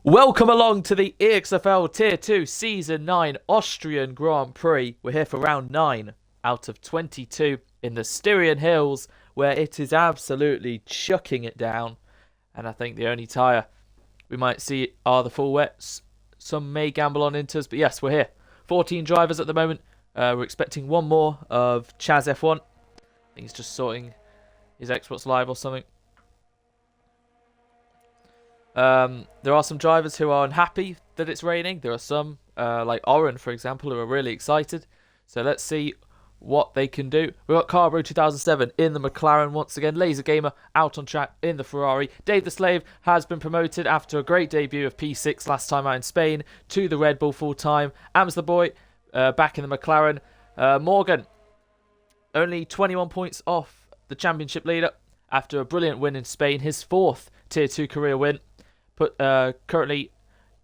Welcome along to the EXFL Tier 2 Season 9 Austrian Grand Prix. We're here for round 9 out of 22 in the Styrian Hills, where it is absolutely chucking it down. And I think the only tyre we might see are the full wets. Some may gamble on inters, but yes, we're here. 14 drivers at the moment. We're expecting one more of Chaz F1. I think he's just sorting his Xbox Live or something. There are some drivers who are unhappy that it's raining. There are some, like Austrian, for example, who are really excited. So let's see what they can do. We've got Carbro 2007 in the McLaren once again. Laser Gamer out on track in the Ferrari. Dave the Slave has been promoted after a great debut of P6 last time out in Spain to the Red Bull full time. Ams the Boy back in the McLaren. Morgan only 21 points off the championship leader after a brilliant win in Spain. His fourth Tier 2 career win. Currently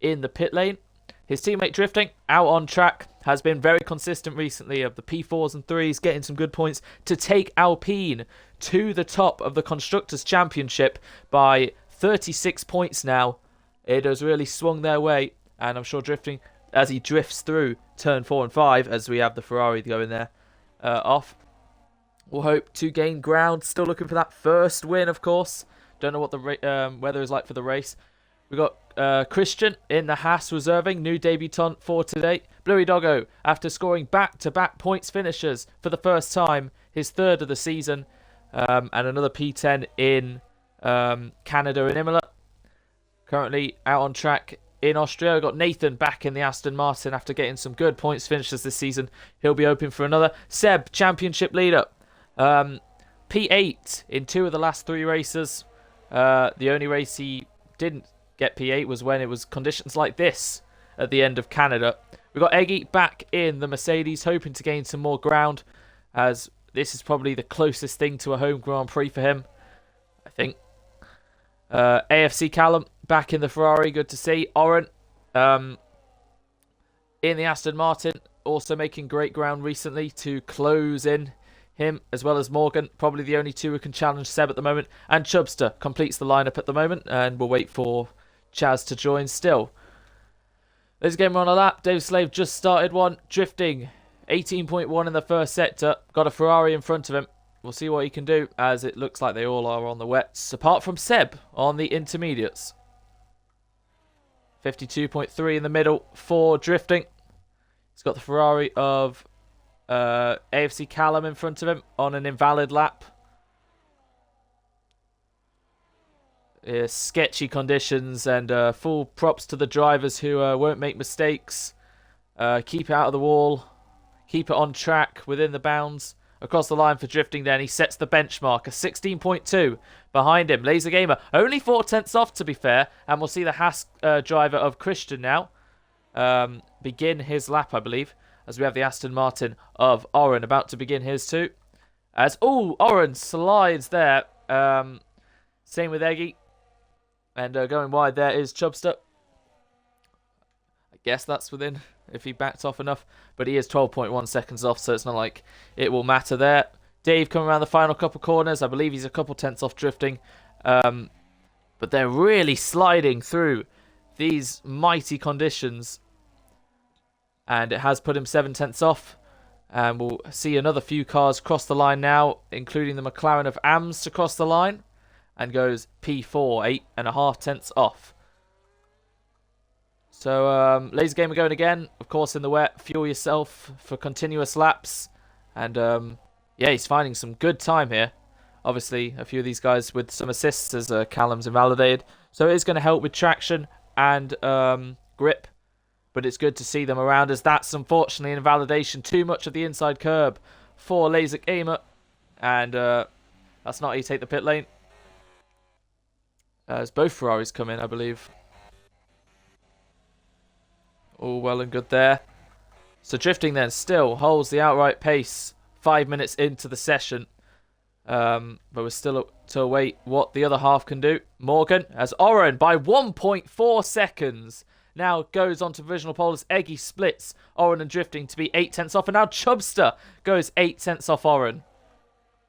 in the pit lane. His teammate Drifting, out on track, has been very consistent recently of the P4s and 3s, getting some good points to take Alpine to the top of the Constructors' Championship by 36 points now. It has really swung their way, and I'm sure Drifting, as he drifts through turn 4 and 5, as we have the Ferrari going there, off, will hope to gain ground. Still looking for that first win, of course. Don't know what the weather is like for the race. We've got Christian in the Haas reserving, new debutant for today. Bluey Doggo, after scoring back-to-back points finishers for the first time, his third of the season, and another P10 in Canada and Imola. Currently out on track in Austria. We've got Nathan back in the Aston Martin after getting some good points finishers this season. He'll be open for another. Seb, championship leader. P8 in 2 of the last 3 races. The only race he didn't get P8 was when it was conditions like this at the end of Canada. We've got Eggy back in the Mercedes, hoping to gain some more ground, as this is probably the closest thing to a home Grand Prix for him, I think. AFC Callum back in the Ferrari, good to see. Oren in the Aston Martin, also making great ground recently to close in him, as well as Morgan, probably the only two who can challenge Seb at the moment. And Chubster completes the lineup at the moment, and we'll wait for Chaz to join still. This game on a lap. Dave Slave just started one. Drifting 18.1 in the first sector. Got a Ferrari in front of him. We'll see what he can do, as it looks like they all are on the wets, apart from Seb on the intermediates. 52.3 in the middle for Drifting. He's got the Ferrari of AFC Callum in front of him on an invalid lap. Sketchy conditions, and full props to the drivers who won't make mistakes. Keep it out of the wall. Keep it on track within the bounds. Across the line for Drifting then. He sets the benchmark, a 16.2 behind him. Laser Gamer only 4 tenths off, to be fair. And we'll see the Haas driver of Christian now begin his lap, I believe, as we have the Aston Martin of Oren about to begin his too. As, Oren slides there. Same with Eggy. And going wide there is Chubster. I guess that's within, if he backed off enough. But he is 12.1 seconds off, so it's not like it will matter there. Dave coming around the final couple corners. I believe he's a couple tenths off Drifting. But they're really sliding through these mighty conditions. And it has put him 7 tenths off. And we'll see another few cars cross the line now, including the McLaren of Ams to cross the line. And goes P4, 8.5 tenths off. So, Laser Gamer going again. Of course, in the wet. Fuel yourself for continuous laps. And, yeah, he's finding some good time here. Obviously, a few of these guys with some assists as Callum's invalidated. So it is going to help with traction and grip. But it's good to see them around, as that's unfortunately an invalidation. Too much of the inside curb for Laser Gamer. And that's not how you take the pit lane. As both Ferraris come in, I believe. All well and good there. So Drifting then still holds the outright pace 5 minutes into the session. But we're still to await what the other half can do. Morgan, as Oren by 1.4 seconds, now goes on to provisional pole as Eggy splits Oren and Drifting to be 8 tenths off. And now Chubster goes 8 tenths off Oren.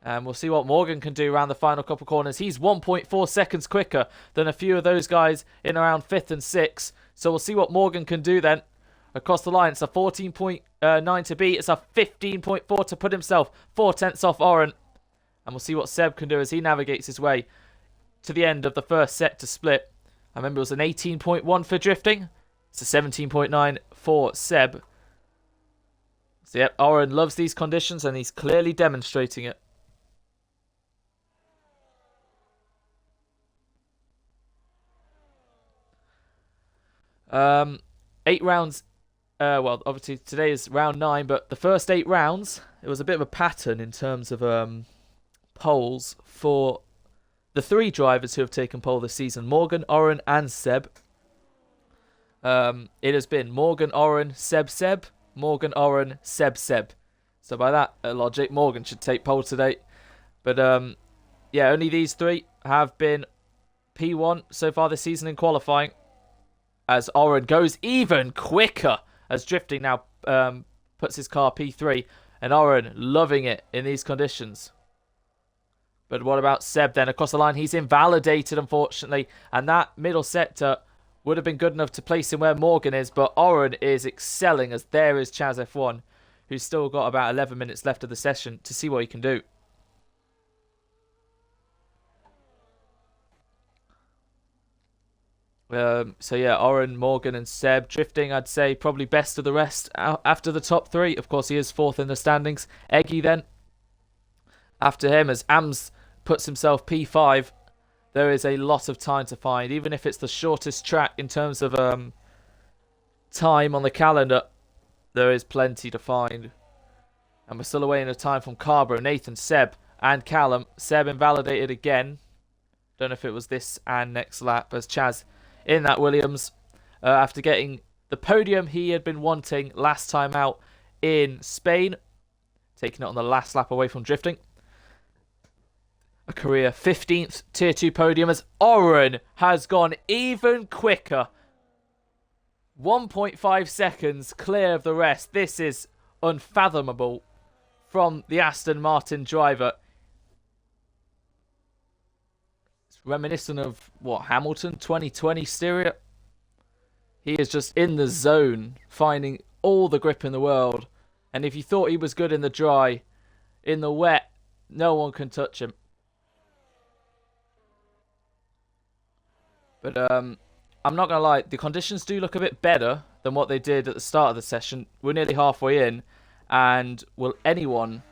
And we'll see what Morgan can do around the final couple corners. He's 1.4 seconds quicker than a few of those guys in around 5th and 6th. So we'll see what Morgan can do then. Across the line, it's a 14.9 to beat. It's a 15.4 to put himself 4/10 off Oren. And we'll see what Seb can do as he navigates his way to the end of the first set to split. I remember it was an 18.1 for drifting. It's a 17.9 for Seb. So yep, Oren loves these conditions and he's clearly demonstrating it. Eight rounds. Well, obviously today is round 9, but the first 8 rounds, it was a bit of a pattern in terms of poles for the 3 drivers who have taken pole this season: Morgan, Oren, and Seb. It has been Morgan, Oren, Seb, Seb, Morgan, Oren, Seb, Seb. So by that logic, Morgan should take pole today. But yeah, only these 3 have been P1 so far this season in qualifying. As Oren goes even quicker as drifting now puts his car P3. And Oren loving it in these conditions. But what about Seb then? Across the line, he's invalidated, unfortunately. And that middle sector would have been good enough to place him where Morgan is. But Oren is excelling as there is Chaz F1, who's still got about 11 minutes left of the session to see what he can do. So yeah, Oren, Morgan and Seb drifting, I'd say probably best of the rest after the top 3. Of course, he is 4th in the standings. Eggy then after him as Ams puts himself P5. There is a lot of time to find, even if it's the shortest track in terms of time on the calendar. There is plenty to find. And we're still awaiting a time from Carbro, Nathan, Seb and Callum. Seb invalidated again. Don't know if it was this and next lap as Chaz in that Williams after getting the podium he had been wanting last time out in Spain, taking it on the last lap away from drifting. A career 15th Tier 2 podium as Oren has gone even quicker. 1.5 seconds clear of the rest. This is unfathomable from the Aston Martin driver. Reminiscent of what, Hamilton 2020 Styria. He is just in the zone, finding all the grip in the world. And if you thought he was good in the dry, in the wet, no one can touch him. But I'm not gonna lie, the conditions do look a bit better than what they did at the start of the session. We're nearly halfway in, and will anyone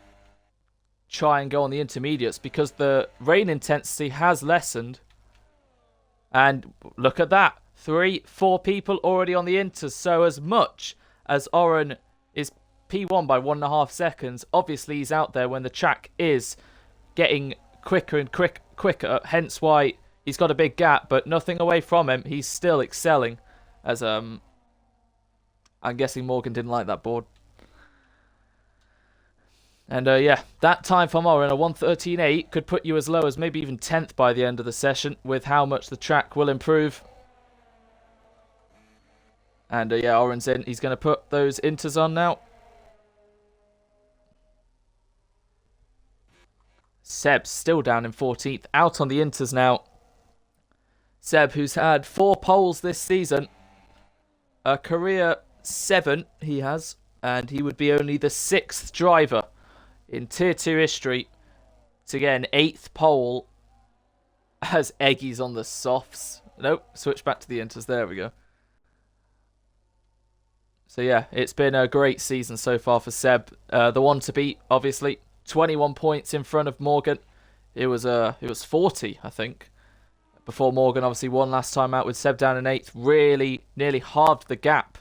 try and go on the intermediates because the rain intensity has lessened? And look at that, 3-4 people already on the inters. So as much as Oren is P1 by 1.5 seconds, obviously he's out there when the track is getting quicker and quicker, hence why he's got a big gap. But nothing away from him, he's still excelling. As I'm guessing Morgan didn't like that board. And yeah, that time from Oren, a 1:13.8, could put you as low as maybe even 10th by the end of the session with how much the track will improve. And yeah, Oren's in. He's going to put those inters on now. Seb's still down in 14th, out on the inters now. Seb, who's had 4 poles this season. A career 7 he has, and he would be only the 6th driver in Tier 2 history to get an 8th pole as Eggy's on the softs. Nope, switch back to the inters. There we go. So yeah, it's been a great season so far for Seb. The one to beat, obviously, 21 points in front of Morgan. It was 40, I think, before Morgan obviously won last time out with Seb down in 8th. Really nearly halved the gap.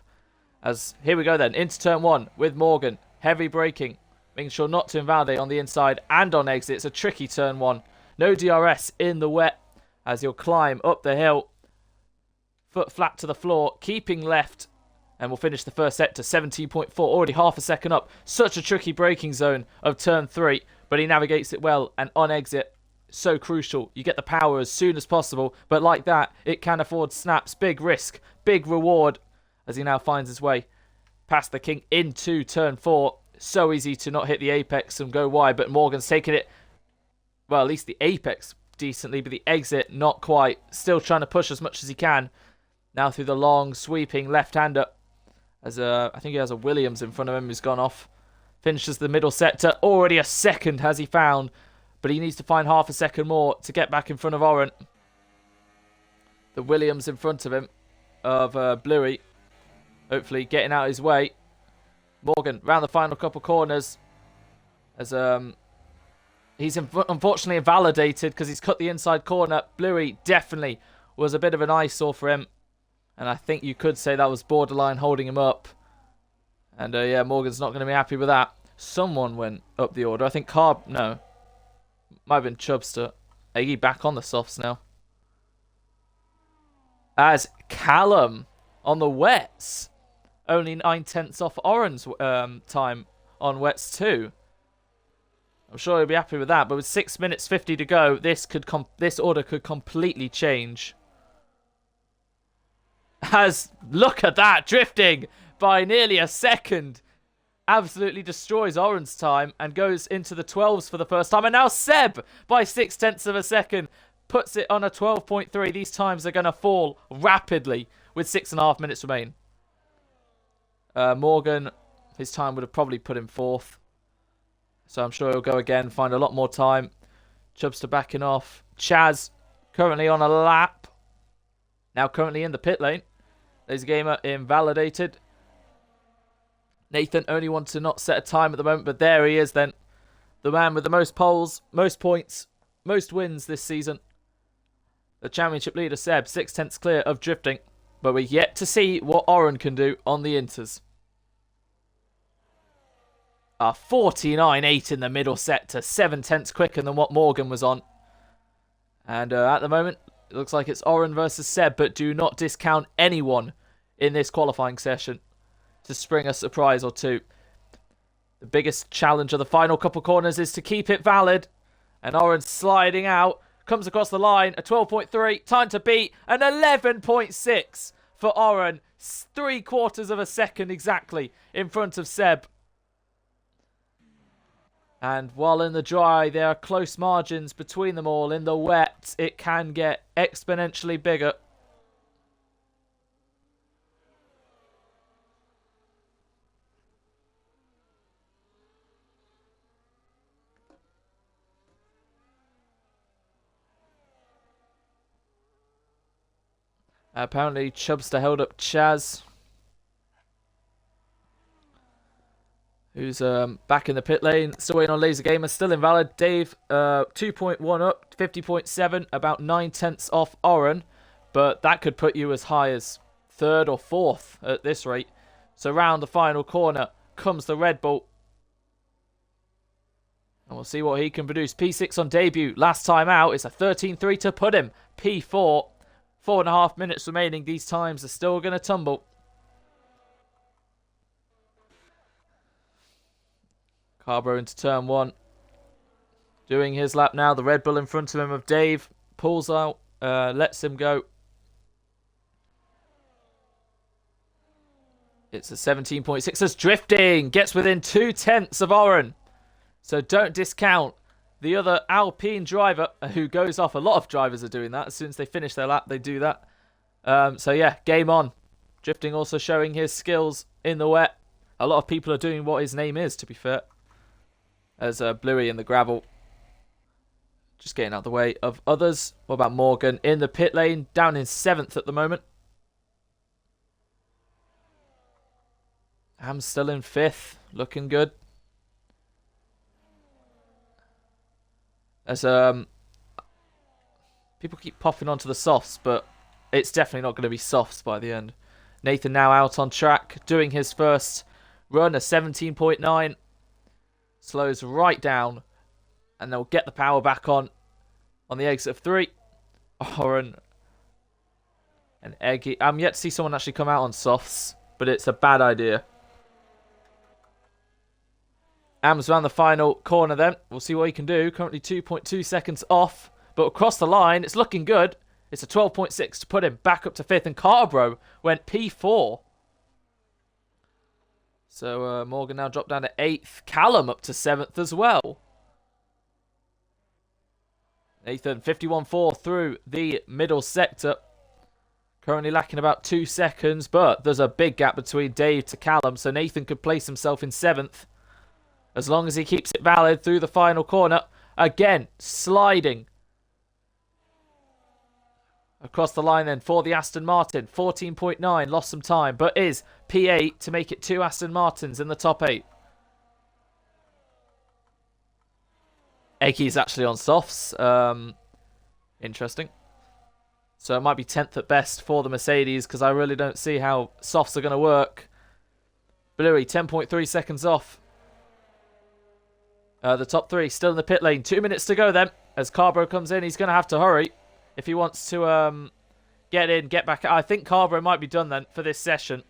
As here we go then, into turn 1 with Morgan. Heavy braking, making sure not to invalidate on the inside and on exit. It's a tricky turn 1. No DRS in the wet as he'll climb up the hill. Foot flat to the floor, keeping left. And we'll finish the first set to 17.4, already half a second up. Such a tricky braking zone of turn 3, but he navigates it well. And on exit, so crucial. You get the power as soon as possible, but like that, it can afford snaps. Big risk, big reward, as he now finds his way past the king into turn 4. So easy to not hit the apex and go wide, but Morgan's taking it well, at least the apex decently, but the exit not quite. Still trying to push as much as he can. Now through the long, sweeping left-hander. As I think he has a Williams in front of him who's gone off. Finishes the middle sector. Already a second has he found. But he needs to find half a second more to get back in front of Oren. The Williams in front of him. Of Bluey. Hopefully getting out of his way. Morgan round the final couple corners. As he's unfortunately invalidated because he's cut the inside corner. Bluey definitely was a bit of an eyesore for him. And I think you could say that was borderline holding him up. And yeah, Morgan's not going to be happy with that. Someone went up the order. I think no. Might have been Chubster. Eggy back on the softs now. As Callum on the wets. Only 9/10 off Oren's time on wets too. I'm sure he'll be happy with that. But with 6 minutes 50 to go, this order could completely change. As, look at that, drifting by nearly a second. Absolutely destroys Oren's time and goes into the 12s for the first time. And now Seb, by 6/10 of a second, puts it on a 12.3. These times are going to fall rapidly with 6.5 minutes remain. Morgan, his time would have probably put him 4th. So I'm sure he'll go again, find a lot more time. Chubster backing off. Chaz, currently on a lap. Now currently in the pit lane. Laser Gamer invalidated. Nathan only wants to not set a time at the moment, but there he is then. The man with the most poles, most points, most wins this season. The championship leader, Seb, 6/10 clear of drifting. But we're yet to see what Oren can do on the Inters. 49.8 in the middle sector, 7/10 quicker than what Morgan was on. And at the moment, it looks like it's Oren versus Seb, but do not discount anyone in this qualifying session to spring a surprise or two. The biggest challenge of the final couple corners is to keep it valid. And Oren sliding out, comes across the line, a 12.3, time to beat, an 11.6 for Oren. 3/4 of a second exactly in front of Seb. And while in the dry, there are close margins between them all. In the wet, it can get exponentially bigger. Apparently, Chubster held up Chaz, who's back in the pit lane. Still waiting on Laser Gamer. Still invalid. Dave, 2.1 up, 50.7, about 9/10 off Oren. But that could put you as high as 3rd or 4th at this rate. So round the final corner comes the Red Bull. And we'll see what he can produce. P6 on debut. Last time out, it's a 13.3 to put him. P4. 4.5 minutes remaining. These times are still going to tumble. Carbro into turn 1. Doing his lap now. The Red Bull in front of him of Dave. Pulls out. Lets him go. It's a 17.6. As drifting. Gets within 2/10 of Oren. So don't discount the other Alpine driver who goes off. A lot of drivers are doing that. As soon as they finish their lap, they do that. So yeah, game on. Drifting also showing his skills in the wet. A lot of people are doing what his name is, to be fair. As Bluey in the gravel. Just getting out of the way of others. What about Morgan in the pit lane? Down in 7th at the moment. Ham's still in 5th. Looking good. As people keep popping onto the softs, but it's definitely not going to be softs by the end. Nathan now out on track, doing his first run, a 17.9. Slows right down, and they'll get the power back on the exit of 3. Oren and Eggy. I'm yet to see someone actually come out on softs, but it's a bad idea. Am's around the final corner then. We'll see what he can do. Currently 2.2 seconds off. But across the line, it's looking good. It's a 12.6 to put him back up to 5th. And Carbro went P4. So Morgan now dropped down to 8th. Callum up to 7th as well. Nathan, 51.4 through the middle sector. Currently lacking about 2 seconds, but there's a big gap between Dave to Callum, so Nathan could place himself in 7th. As long as he keeps it valid through the final corner. Again, sliding across the line then for the Aston Martin. 14.9, lost some time, but is P8 to make it 2 Aston Martins in the top 8. Eggy's actually on softs. Interesting. So it might be 10th at best for the Mercedes, because I really don't see how softs are going to work. Bluey, 10.3 seconds off. The top 3 still in the pit lane. 2 minutes to go then. As Carbro comes in, he's going to have to hurry if he wants to get in, get back. I think Carbro might be done then for this session.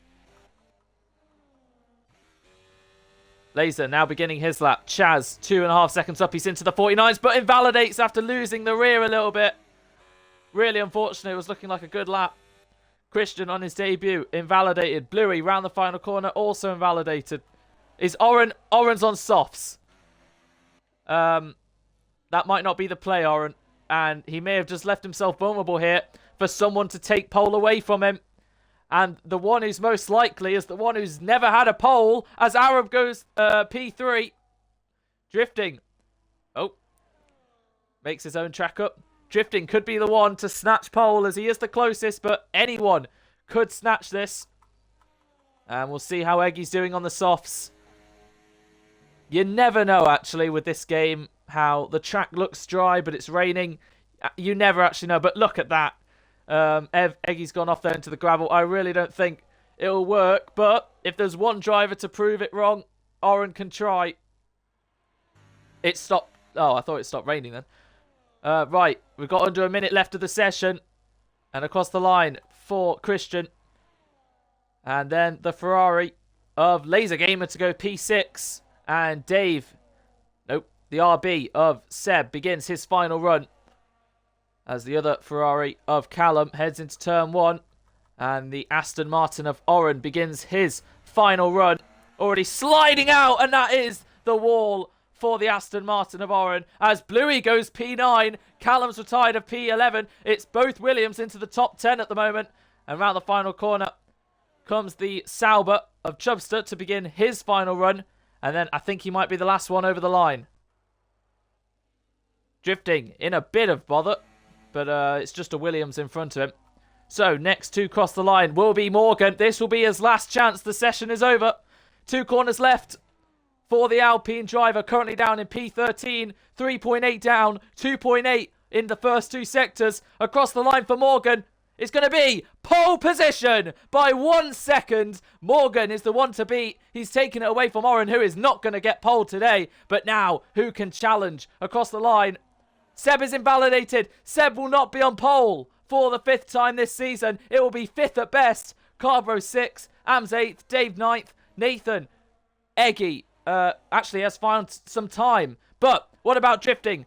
Laser now beginning his lap. Chaz, 2.5 seconds up. He's into the 49s, but invalidates after losing the rear a little bit. Really unfortunate. It was looking like a good lap. Christian on his debut, invalidated. Bluey round the final corner, also invalidated. Is Oren's on softs. That might not be the play, Oren. And he may have just left himself vulnerable here for someone to take pole away from him. And the one who's most likely is the one who's never had a pole, as Arab goes P3. Drifting. Oh. Makes his own track up. Drifting could be the one to snatch pole, as he is the closest, but anyone could snatch this. And we'll see how Eggy's doing on the softs. You never know, actually, with this game, how the track looks dry, but it's raining. You never actually know, but look at that. Eggy's gone off there into the gravel. I really don't think it'll work, but if there's one driver to prove it wrong, Oren can try. It stopped. Oh, I thought it stopped raining then. Right, we've got under a minute left of the session. And across the line for Christian. And then the Ferrari of Laser Gamer to go P6. And Dave, nope, the RB of Seb begins his final run. As the other Ferrari of Callum heads into turn 1. And the Aston Martin of Oren begins his final run. Already sliding out, and that is the wall for the Aston Martin of Oren. As Bluey goes P9, Callum's retired of P11. It's both Williams into the top 10 at the moment. And round the final corner comes the Sauber of Chubster to begin his final run. And then I think he might be the last one over the line. Drifting in a bit of bother, but it's just a Williams in front of him. So next to cross the line will be Morgan. This will be his last chance. The session is over. 2 corners left for the Alpine driver, currently down in P13. 3.8 down, 2.8 in the first 2 sectors. Across the line for Morgan. It's going to be pole position by 1 second. Morgan is the one to beat. He's taken it away from Oren, who is not going to get pole today. But now, who can challenge across the line? Seb is invalidated. Seb will not be on pole for the 5th time this season. It will be 5th at best. Carbro 6th, Ams 8th, Dave 9th, Nathan, Eggy actually has found some time. But what about drifting?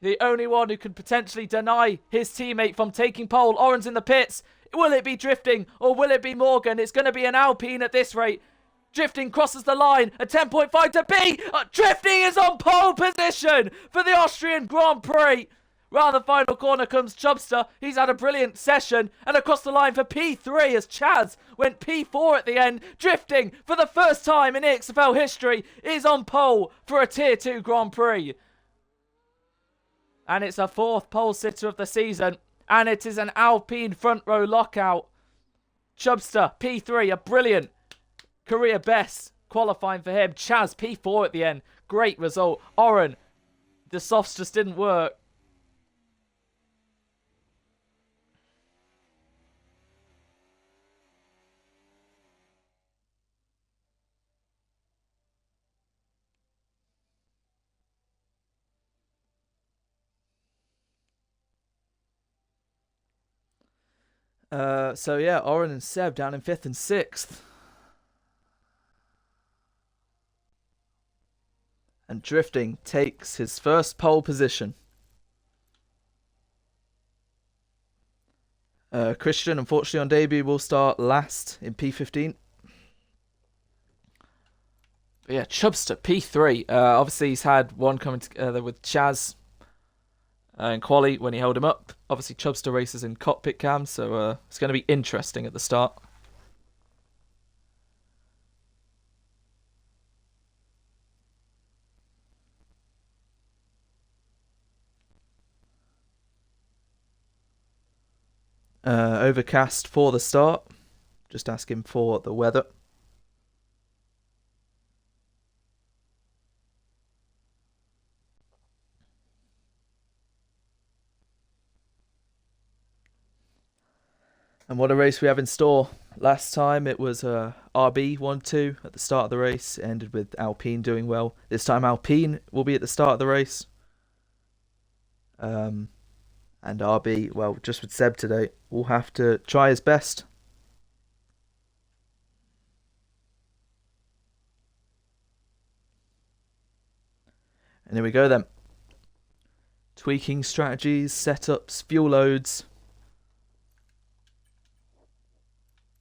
The only one who could potentially deny his teammate from taking pole. Oren's in the pits. Will it be drifting or will it be Morgan? It's going to be an Alpine at this rate. Drifting crosses the line. A 10.5 to B. Drifting is on pole position for the Austrian Grand Prix. Round the final corner comes Chubster. He's had a brilliant session. And across the line for P3 as Chaz went P4 at the end. Drifting for the first time in EXFL history is on pole for a Tier 2 Grand Prix. And it's a 4th pole sitter of the season. And it is an Alpine front row lockout. Chubster, P3, a brilliant career best qualifying for him. Chaz, P4 at the end. Great result. Oren, the softs just didn't work. So yeah, Oren and Seb down in 5th and 6th. And Drifting takes his first pole position. Christian, unfortunately on debut, will start last in P15. But yeah, Chubster, P3. Obviously he's had one coming together with Chaz in quali when he held him up. Obviously, Chubster races in cockpit cam, so it's going to be interesting at the start. Overcast for the start. Just asking for the weather. And what a race we have in store. Last time it was RB 1-2 at the start of the race. It ended with Alpine doing well. This time Alpine will be at the start of the race. And RB, well, just with Seb today, will have to try his best. And here we go then. Tweaking strategies, setups, fuel loads.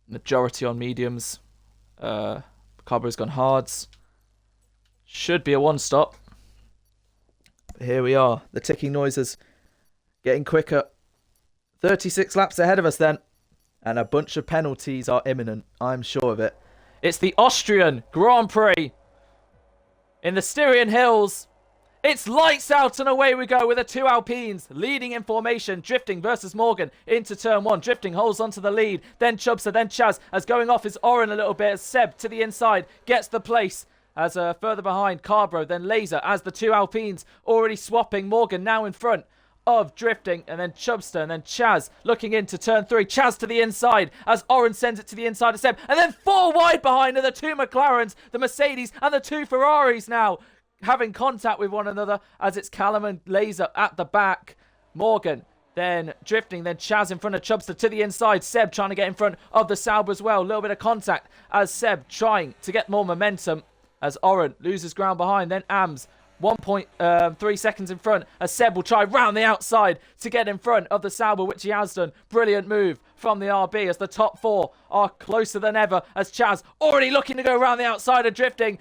Majority on mediums. Carbo's gone hards. Should be a one-stop. Here we are. The ticking noises getting quicker. 36 laps ahead of us then. And a bunch of penalties are imminent. I'm sure of it. It's the Austrian Grand Prix in the Styrian Hills. It's lights out and away we go with the two Alpines leading in formation. Drifting versus Morgan into turn one. Drifting holds onto the lead. Then Chubster, then Chaz. As going off is Oren a little bit. As Seb to the inside gets the place. As further behind Carbro, then Laser. As the two Alpines already swapping. Morgan now in front of Drifting. And then Chubster and then Chaz looking into turn three. Chaz to the inside as Oren sends it to the inside of Seb. And then four wide behind are the two McLarens, the Mercedes and the two Ferraris now. Having contact with one another as it's Callum and Laser at the back. Morgan, then Drifting, then Chaz in front of Chubster to the inside. Seb trying to get in front of the Sauber as well. A little bit of contact as Seb trying to get more momentum as Oren loses ground behind. Then Ams 1.3 seconds in front as Seb will try round the outside to get in front of the Sauber, which he has done. Brilliant move from the RB as the top four are closer than ever as Chaz already looking to go around the outside of Drifting.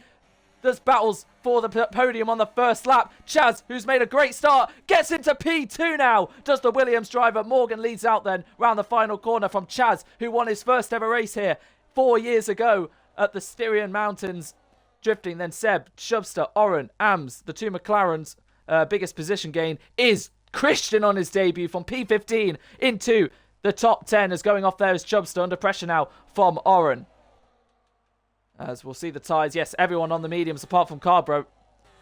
There's battles for the podium on the first lap. Chaz, who's made a great start, gets into P2 now. Does the Williams driver. Morgan leads out then round the final corner from Chaz, who won his first ever race here 4 years ago at the Styrian Mountains. Drifting, then Seb, Chubster, Oren, Ams, the two McLarens. Biggest position gain is Christian on his debut from P15 into the top 10. As going off there is Chubster under pressure now from Oren. As we'll see the ties. Yes, everyone on the mediums apart from Carbro.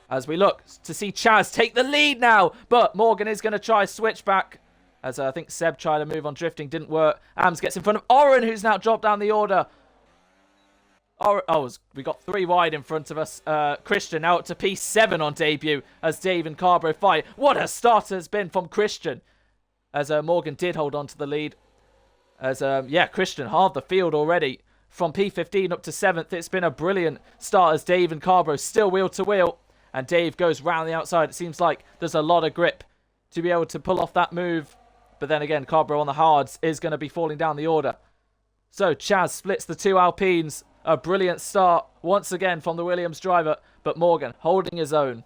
As we look to see Chaz take the lead now. But Morgan is going to try switch back. As I think Seb tried to move on Drifting. Didn't work. Ams gets in front of Oren, who's now dropped down the order. We got three wide in front of us. Christian now up to P7 on debut. As Dave and Carbro fight. What a start has been from Christian. As Morgan did hold on to the lead. As, Christian halved the field already. From P15 up to 7th, it's been a brilliant start as Dave and Carbro still wheel to wheel. And Dave goes round the outside. It seems like there's a lot of grip to be able to pull off that move. But then again, Carbro on the hards is going to be falling down the order. So Chaz splits the two Alpines. A brilliant start once again from the Williams driver. But Morgan holding his own.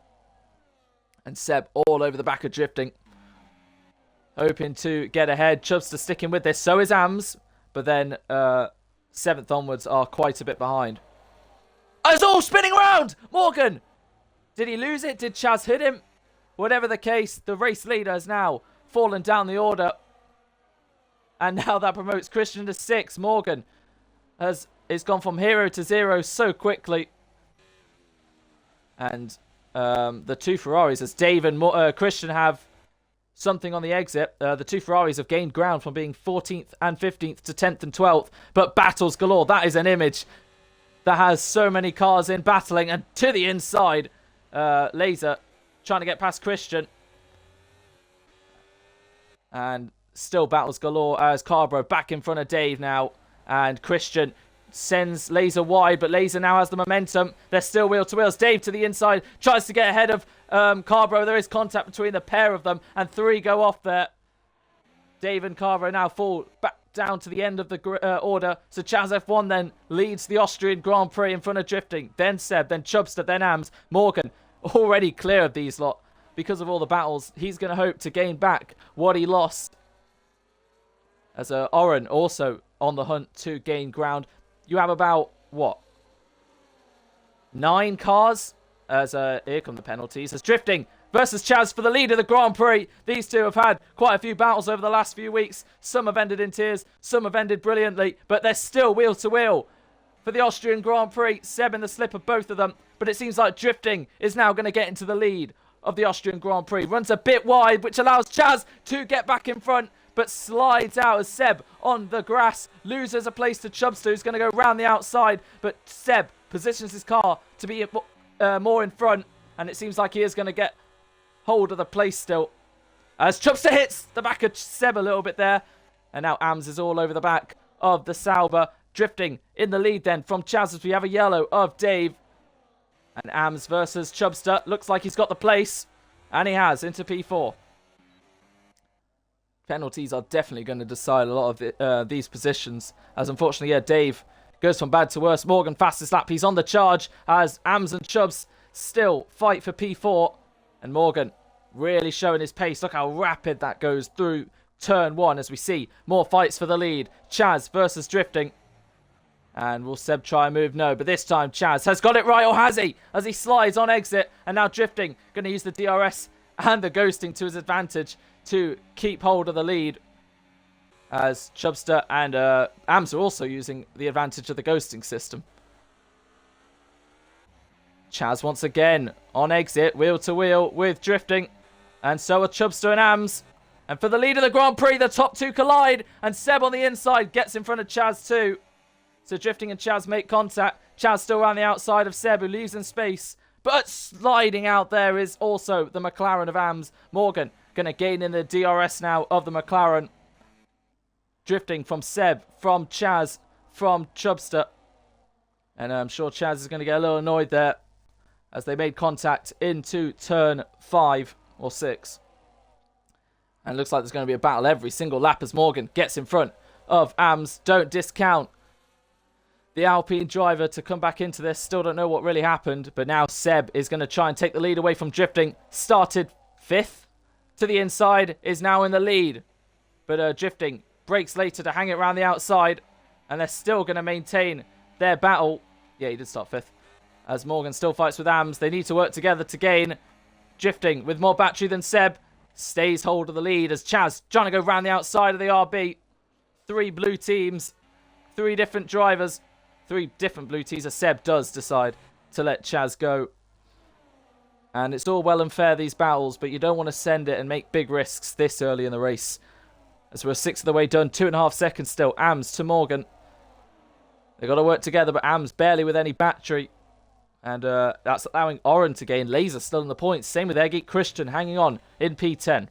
And Seb all over the back of Drifting. Hoping to get ahead. Chubster sticking with this. So is Ams. But then 7th onwards are quite a bit behind. It's all spinning around! Morgan! Did he lose it? Did Chaz hit him? Whatever the case, the race leader has now fallen down the order. And now that promotes Christian to 6. Morgan has gone from hero to zero so quickly. And the two Ferraris, as Dave and Christian have something on the exit. The two Ferraris have gained ground from being 14th and 15th to 10th and 12th. But battles galore. That is an image that has so many cars in battling. And to the inside, Laser trying to get past Christian. And still battles galore as Carbro back in front of Dave now. And Christian sends Laser wide, but Laser now has the momentum. They're still wheel to wheels. Dave to the inside, tries to get ahead of Carbro. There is contact between the pair of them, and three go off there. Dave and Carbro now fall back down to the end of the order. So Chaz F1 then leads the Austrian Grand Prix in front of Drifting. Then Seb, then Chubster, then Ams. Morgan already clear of these lot because of all the battles, he's going to hope to gain back what he lost. As Oren also on the hunt to gain ground. You have about, what, 9 cars? As here come the penalties. As Drifting versus Chaz for the lead of the Grand Prix. These two have had quite a few battles over the last few weeks. Some have ended in tears, some have ended brilliantly, but they're still wheel to wheel for the Austrian Grand Prix. Seb in the slip of both of them, but it seems like Drifting is now going to get into the lead of the Austrian Grand Prix. Runs a bit wide, which allows Chaz to get back in front, but slides out as Seb on the grass loses a place to Chubster, who's going to go round the outside, but Seb positions his car to be more in front, and it seems like he is going to get hold of the place still. As Chubster hits the back of Seb a little bit there, and now Ams is all over the back of the Sauber. Drifting in the lead then from Chaz as we have a yellow of Dave. And Ams versus Chubster. Looks like he's got the place. And he has into P4. Penalties are definitely going to decide a lot of these positions. As unfortunately, yeah, Dave goes from bad to worse. Morgan fastest lap. He's on the charge as Ams and Chubbs still fight for P4. And Morgan really showing his pace. Look how rapid that goes through turn 1 as we see more fights for the lead. Chaz versus Drifting. And will Seb try and move? No, but this time Chaz has got it right, or has he? As he slides on exit, and now Drifting going to use the DRS and the ghosting to his advantage to keep hold of the lead. As Chubster and Ams are also using the advantage of the ghosting system. Chaz once again on exit, wheel to wheel with Drifting. And so are Chubster and Ams. And for the lead of the Grand Prix, the top two collide. And Seb on the inside gets in front of Chaz too. So Drifting and Chaz make contact. Chaz still around the outside of Seb, who leaves in space. But sliding out there is also the McLaren of Ams. Morgan going to gain in the DRS now of the McLaren. Drifting from Seb, from Chaz, from Chubster. And I'm sure Chaz is going to get a little annoyed there as they made contact into turn 5 or 6. And it looks like there's going to be a battle every single lap as Morgan gets in front of Ams. Don't discount the Alpine driver to come back into this. Still don't know what really happened, but now Seb is going to try and take the lead away from Drifting. Started 5th to the inside, is now in the lead. But Drifting breaks later to hang it around the outside, and they're still going to maintain their battle. Yeah, he did start 5th. As Morgan still fights with Ams, they need to work together to gain. Drifting with more battery than Seb stays hold of the lead as Chaz trying to go round the outside of the RB. 3 blue teams, 3 different drivers. 3 different blue teams as Seb does decide to let Chaz go. And it's all well and fair, these battles, but you don't want to send it and make big risks this early in the race. As we're 1/6 of the way done, 2.5 seconds still. Ams to Morgan. They've got to work together, but Ams barely with any battery. And that's allowing Oren to gain. Laser still in the points. Same with Eggy. Christian hanging on in P10.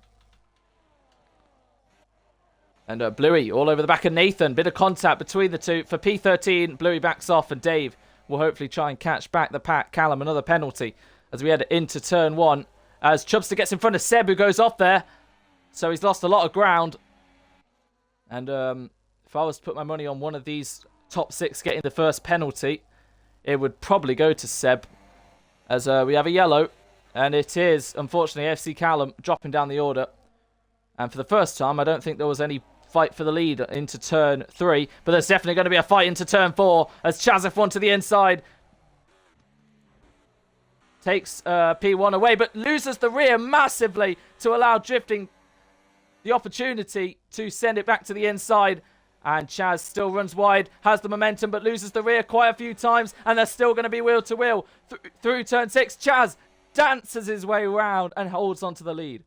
And Bluey all over the back of Nathan. Bit of contact between the two. For P13, Bluey backs off and Dave will hopefully try and catch back the pack. Callum, another penalty as we head into turn 1. As Chubster gets in front of Seb, who goes off there. So he's lost a lot of ground. And if I was to put my money on one of these top 6 getting the first penalty, it would probably go to Seb. As we have a yellow. And it is, unfortunately, FC Callum dropping down the order. And for the first time, I don't think there was any fight for the lead into turn 3. But there's definitely going to be a fight into turn 4 as Chaz F1 to the inside. Takes P1 away, but loses the rear massively to allow Drifting the opportunity to send it back to the inside. And Chaz still runs wide, has the momentum, but loses the rear quite a few times. And they're still going to be wheel to wheel through turn 6. Chaz dances his way around and holds on to the lead.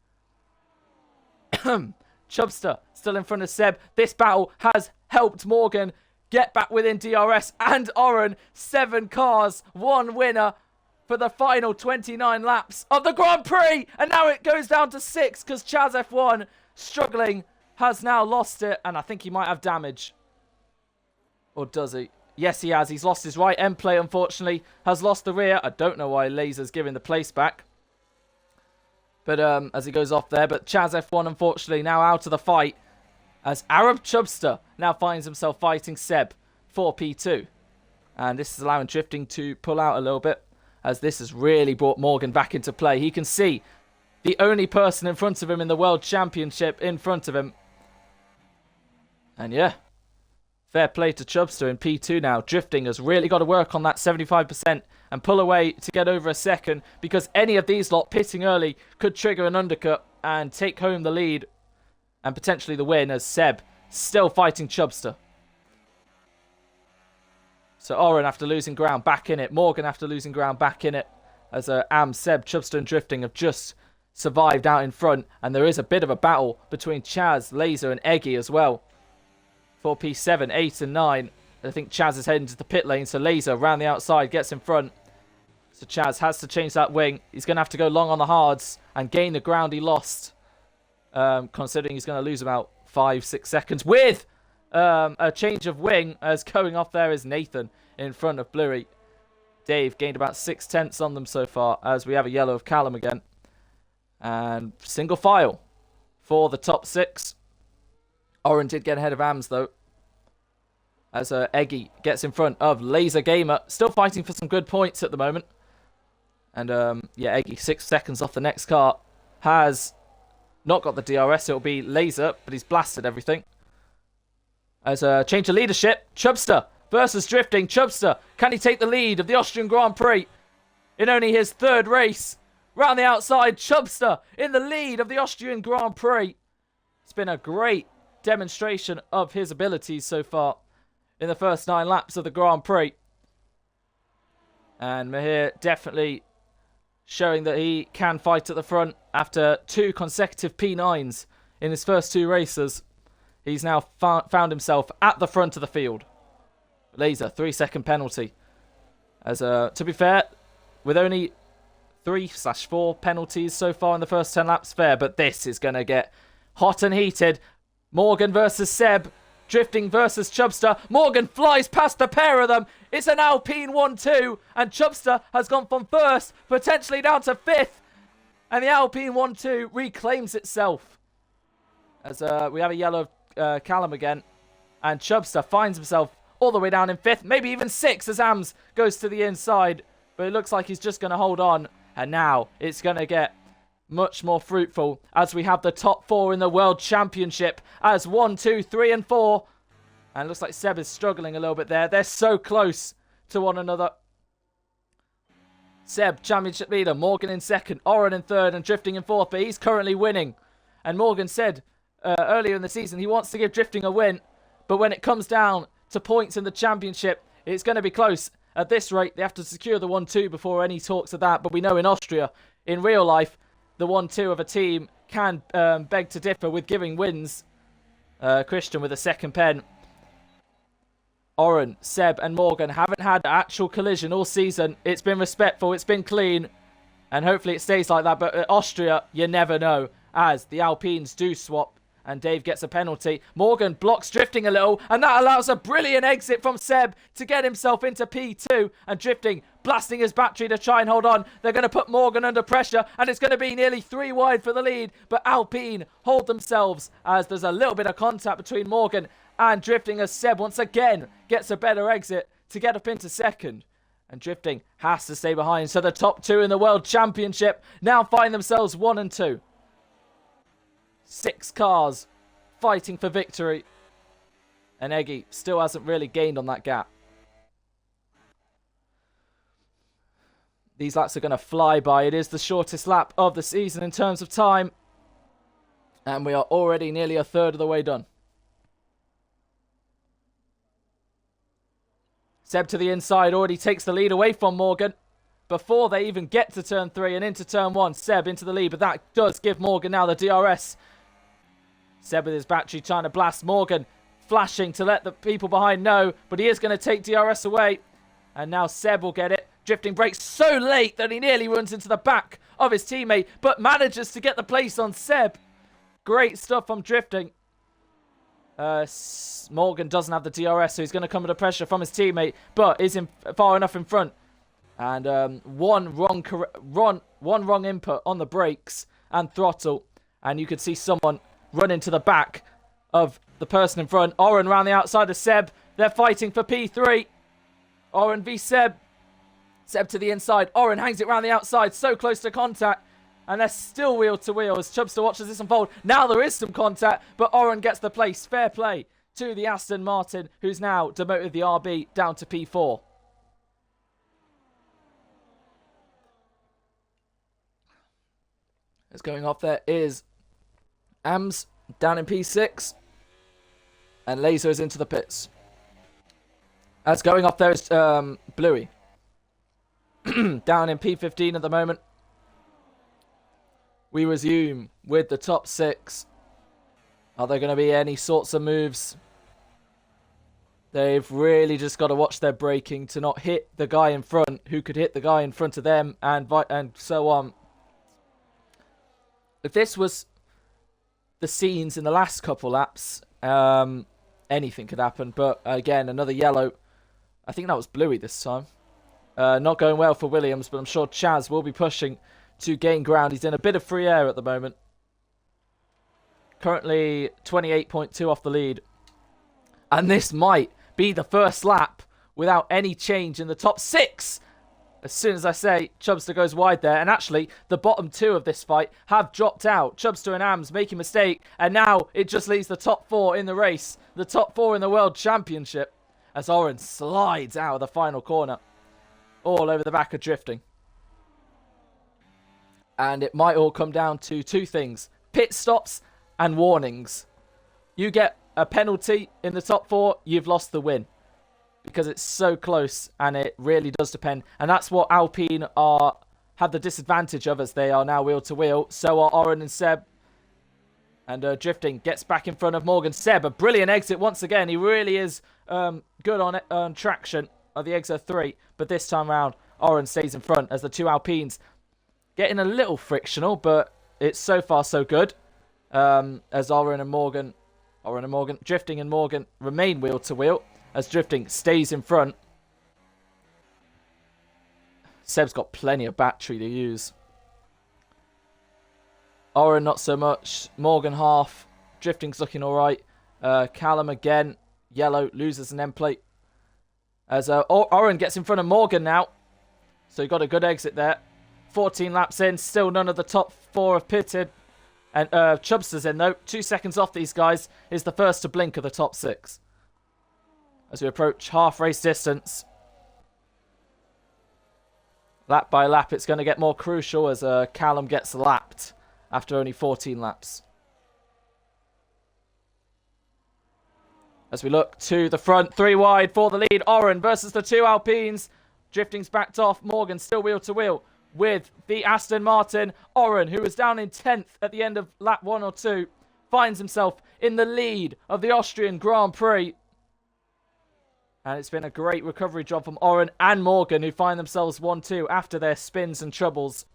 Chubster still in front of Seb. This battle has helped Morgan get back within DRS and Oren. 7 cars, 1 winner for the final 29 laps of the Grand Prix. And now it goes down to 6 because Chaz F1, struggling, has now lost it. And I think he might have damage. Or does he? Yes, he has. He's lost his right end plate, unfortunately. Has lost the rear. I don't know why Laser's giving the place back. But as he goes off there. But Chaz F1, unfortunately, now out of the fight. As Arab Chubster now finds himself fighting Seb for P2. And this is allowing Drifting to pull out a little bit. As this has really brought Morgan back into play. He can see The only person in front of him in the World Championship in front of him. And yeah, fair play to Chubster in P2 now. Drifting has really got to work on that 75% and pull away to get over a second, because any of these lot pitting early could trigger an undercut and take home the lead and potentially the win, as Seb still fighting Chubster. So Oren, after losing ground, back in it. Morgan, after losing ground, back in it. As Am, Seb, Chubster and Drifting have just survived out in front. And there is a bit of a battle between Chaz, Laser and Eggy as well. For P7, 8 and 9. I think Chaz is heading to the pit lane. So Laser, around the outside, gets in front. So Chaz has to change that wing. He's going to have to go long on the hards and gain the ground he lost. Considering he's going to lose about 5-6 seconds with a change of wing, as going off there is Nathan in front of Bluey. Dave gained about 6/10 on them so far, as we have a yellow of Callum again. And single file for the top 6. Oren did get ahead of Ams though, as Eggy gets in front of Laser Gamer, still fighting for some good points at the moment. And yeah, Eggy 6 seconds off the next car, has not got the DRS. It'll be Laser, but he's blasted everything. As a change of leadership, Chubster versus Drifting. Chubster, can he take the lead of the Austrian Grand Prix in only his 3rd race? Round the outside, Chubster in the lead of the Austrian Grand Prix. It's been a great demonstration of his abilities so far in the first 9 laps of the Grand Prix. And Mahir definitely showing that he can fight at the front after 2 consecutive P9s in his first 2 races. He's now found himself at the front of the field. Laser, 3-second penalty. As to be fair, with only 3/4 penalties so far in the first 10 laps, fair, but this is going to get hot and heated. Morgan versus Seb. Drifting versus Chubster. Morgan flies past the pair of them. It's an Alpine 1-2, and Chubster has gone from 1st, potentially down to 5th. And the Alpine 1-2 reclaims itself. As we have a yellow Callum again. And Chubster finds himself all the way down in 5th, maybe even 6th, as Ams goes to the inside. But it looks like he's just going to hold on. And now it's going to get much more fruitful as we have the top 4 in the World Championship as 1, 2, 3 and 4. And it looks like Seb is struggling a little bit there. They're so close to one another. Seb, championship leader. Morgan in 2nd. Oren in 3rd and Drifting in 4th. But he's currently winning. And Morgan said earlier in the season he wants to give Drifting a win. But when it comes down to points in the championship, it's going to be close. At this rate, they have to secure the 1-2 before any talks of that. But we know in Austria, in real life, the 1-2 of a team can beg to differ with giving wins. Christian with a 2nd pen. Oren, Seb and Morgan haven't had an actual collision all season. It's been respectful, it's been clean, and hopefully it stays like that. But at Austria, you never know, as the Alpines do swap and Dave gets a penalty. Morgan blocks Drifting a little, and that allows a brilliant exit from Seb to get himself into P2, and Drifting blasting his battery to try and hold on. They're going to put Morgan under pressure, and it's going to be nearly 3 wide for the lead, but Alpine hold themselves as there's a little bit of contact between Morgan and Drifting, as Seb once again gets a better exit to get up into 2nd. And Drifting has to stay behind, so the top 2 in the World Championship now find themselves 1 and 2. 6 cars fighting for victory. And Eggy still hasn't really gained on that gap. These laps are going to fly by. It is the shortest lap of the season in terms of time. And we are already nearly a third of the way done. Seb to the inside already takes the lead away from Morgan before they even get to turn 3 and into turn 1. Seb into the lead, but that does give Morgan now the DRS. Seb with his battery trying to blast Morgan, flashing to let the people behind know, but he is going to take DRS away. And now Seb will get it. Drifting brakes so late that he nearly runs into the back of his teammate, but manages to get the place on Seb. Great stuff from Drifting. Morgan doesn't have the DRS, so he's going to come under pressure from his teammate, but is far enough in front. And one wrong input on the brakes and throttle, and you could see someone run into the back of the person in front. Oren round the outside of Seb. They're fighting for P3. Oren v Seb. Seb to the inside. Oren hangs it round the outside. So close to contact. And they're still wheel to wheel as Chubster watches this unfold. Now there is some contact, but Oren gets the place. Fair play to the Aston Martin, who's now demoted the RB down to P4. As going off there is Ams down in P6. And Laser is into the pits. As going off there is Bluey. Down in P15 at the moment. We resume with the top 6. Are there going to be any sorts of moves? They've really just got to watch their braking to not hit the guy in front who could hit the guy in front of them and so on. If this was the scenes in the last couple laps, anything could happen. But again, another yellow. I think that was Bluey this time. Not going well for Williams, but I'm sure Chaz will be pushing to gain ground. He's in a bit of free air at the moment. Currently 28.2 off the lead. And this might be the first lap without any change in the top 6. As soon as I say Chubster goes wide there. And actually, the bottom 2 of this fight have dropped out. Chubster and Ams make a mistake. And now it just leaves the top 4 in the race. The top 4 in the World Championship. As Oren slides out of the final corner. All over the back of drifting. And it might all come down to 2 things. Pit stops and warnings. You get a penalty in the top 4, you've lost the win. Because it's so close and it really does depend. And that's what Alpine have the disadvantage of as they are now wheel to wheel. So are Oren and Seb. And drifting gets back in front of Morgan. Seb, a brilliant exit once again. He really is good on traction of the Exo 3. But this time round, Oren stays in front as the 2 Alpines getting a little frictional, but it's so far so good. As Oren and Morgan, Drifting and Morgan remain wheel to wheel. As Drifting stays in front. Seb's got plenty of battery to use. Oren not so much. Morgan half. Drifting's looking alright. Callum again. Yellow loses an end plate. As Oren gets in front of Morgan now. So he got a good exit there. 14 laps in. Still none of the top 4 have pitted. And Chubster's in though. 2 seconds off these guys. Is the first to blink of the top 6. As we approach half race distance. Lap by lap it's going to get more crucial as Callum gets lapped after only 14 laps. As we look to the front, 3 wide for the lead. Oren versus the 2 Alpines. Drifting's backed off. Morgan still wheel to wheel with the Aston Martin. Oren, who was down in 10th at the end of lap 1 or 2, finds himself in the lead of the Austrian Grand Prix. And it's been a great recovery job from Oren and Morgan, who find themselves 1-2 after their spins and troubles.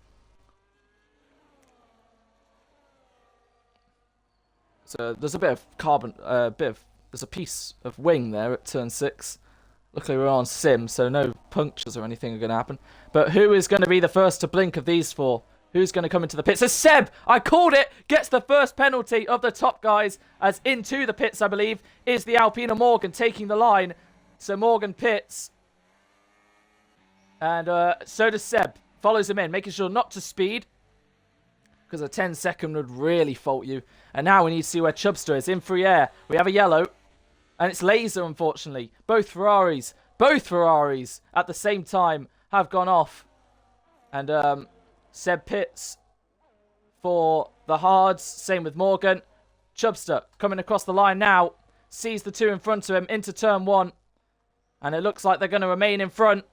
So there's a bit of carbon, there's a piece of wing there at turn 6. Luckily we're on sim, so no punctures or anything are going to happen. But who is going to be the first to blink of these 4? Who's going to come into the pits? So Seb, I called it, gets the first penalty of the top guys, as into the pits, I believe, is the Alpine Morgan taking the line. So Morgan pits. And so does Seb. Follows him in, making sure not to speed. Because a 10-second would really fault you. And now we need to see where Chubster is. In free air. We have a yellow. And it's Laser, unfortunately. Both Ferraris at the same time have gone off. And Seb pits for the hards. Same with Morgan. Chubster coming across the line now. Sees the 2 in front of him into turn 1. And it looks like they're going to remain in front.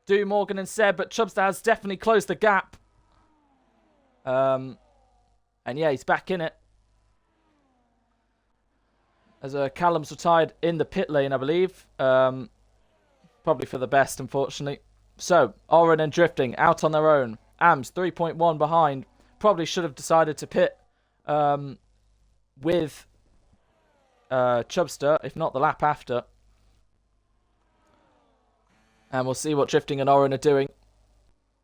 Do Morgan and Seb. But Chubster has definitely closed the gap. And yeah, he's back in it. As Callum's retired in the pit lane, I believe. Probably for the best, unfortunately. So, Oren and Drifting out on their own. Ams 3.1 behind. Probably should have decided to pit with Chubster, if not the lap after. And we'll see what Drifting and Oren are doing.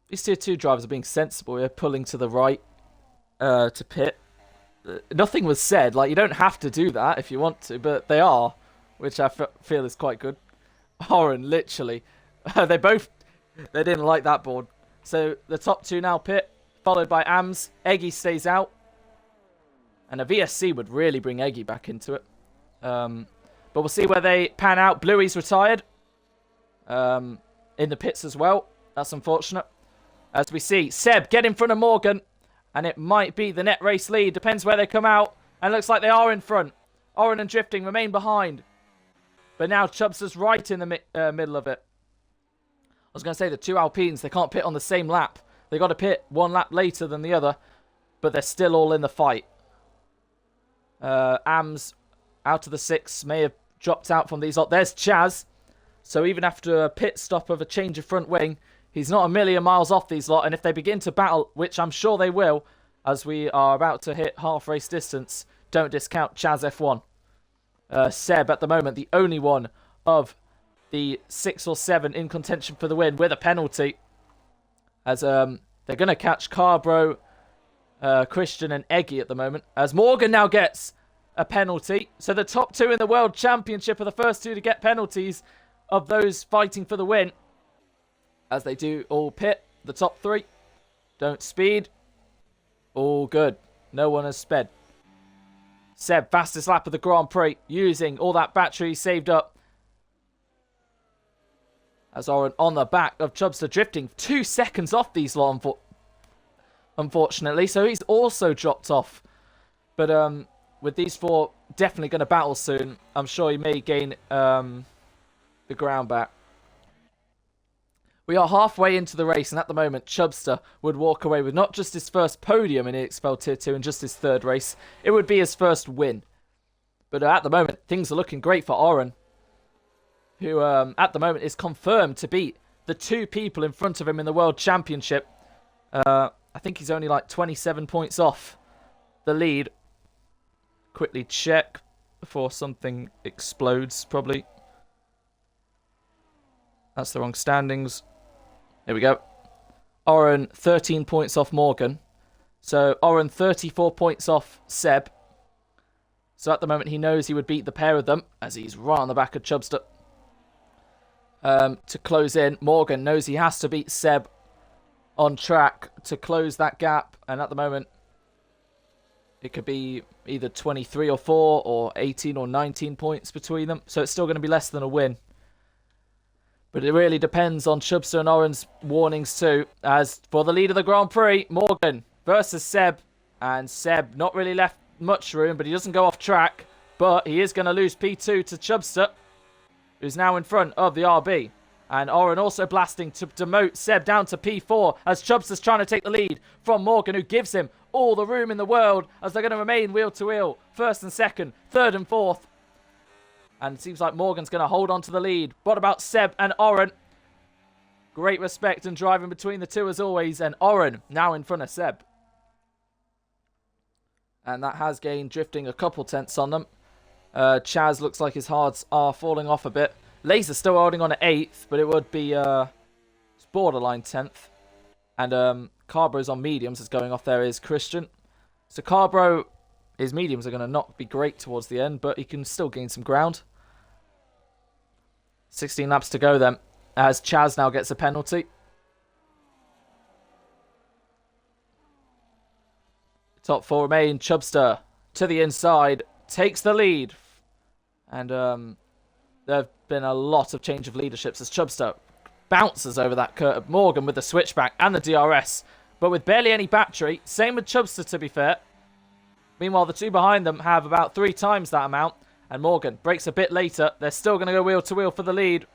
These tier 2 drivers are being sensible. They're pulling to the right to pit. Nothing was said. Like, you don't have to do that if you want to, but they are, which I feel is quite good. Oren, literally. They didn't like that board. So the top 2 now pit. followed by Ams. Eggy stays out. And a VSC would really bring Eggy back into it. But we'll see where they pan out. Bluey's retired. In the pits as well. That's unfortunate. As we see, Seb get in front of Morgan. And it might be the net race lead. Depends where they come out. And looks like they are in front. Oren and Drifting remain behind. But now Chubster's right in the middle of it. I was going to say the two Alpines, they can't pit on the same lap. They got to pit one lap later than the other. But they're still all in the fight. Ams, out of the 6, may have dropped out from these lot. There's Chaz. So even after a pit stop of a change of front wing, he's not a million miles off these lot. And if they begin to battle, which I'm sure they will, as we are about to hit half race distance, don't discount Chaz F1. Seb, at the moment, the only one of the 6 or 7 in contention for the win with a penalty. As they're going to catch Carbro, Christian and Eggy at the moment. As Morgan now gets a penalty. So the top 2 in the World Championship are the first 2 to get penalties of those fighting for the win. As they do all pit, the top 3. Don't speed. All good. No one has sped. Seb, fastest lap of the Grand Prix, using all that battery saved up. As Oren on the back of Chubster, drifting 2 seconds off these lot, unfortunately. So he's also dropped off. But with these 4 definitely going to battle soon, I'm sure he may gain the ground back. We are halfway into the race, and at the moment, Chubster would walk away with not just his first podium in EXFL Tier 2 and just his 3rd race. It would be his first win. But at the moment, things are looking great for Oren, who at the moment is confirmed to beat the 2 people in front of him in the World Championship. I think he's only like 27 points off the lead. Quickly check before something explodes, probably. That's the wrong standings. There we go. Oren 13 points off Morgan. So Oren 34 points off Seb. So at the moment he knows he would beat the pair of them as he's right on the back of Chubster. To close in, Morgan knows he has to beat Seb on track to close that gap. And at the moment it could be either 23 or 4 or 18 or 19 points between them. So it's still going to be less than a win. But it really depends on Chubster and Oren's warnings too. As for the lead of the Grand Prix, Morgan versus Seb. And Seb not really left much room, but he doesn't go off track. But he is going to lose P2 to Chubster, who's now in front of the RB. And Oren also blasting to demote Seb down to P4 as Chubster's trying to take the lead from Morgan, who gives him all the room in the world as they're going to remain wheel to wheel. 1st and 2nd, 3rd and 4th. And it seems like Morgan's going to hold on to the lead. What about Seb and Oren? Great respect and driving between the 2 as always. And Oren now in front of Seb. And that has gained drifting a couple tenths on them. Chaz looks like his hards are falling off a bit. Laser still holding on at 8th, but it would be borderline 10th. And Carbro's on mediums. Is going off there is Christian. So Carbro, his mediums are going to not be great towards the end, but he can still gain some ground. 16 laps to go then, as Chaz now gets a penalty. Top 4 remain. Chubster to the inside, takes the lead. And there have been a lot of change of leaderships as Chubster bounces over that curve. Morgan with the switchback and the DRS, but with barely any battery. Same with Chubster, to be fair. Meanwhile, the 2 behind them have about 3 times that amount. And Morgan breaks a bit later. They're still going to go wheel to wheel for the lead.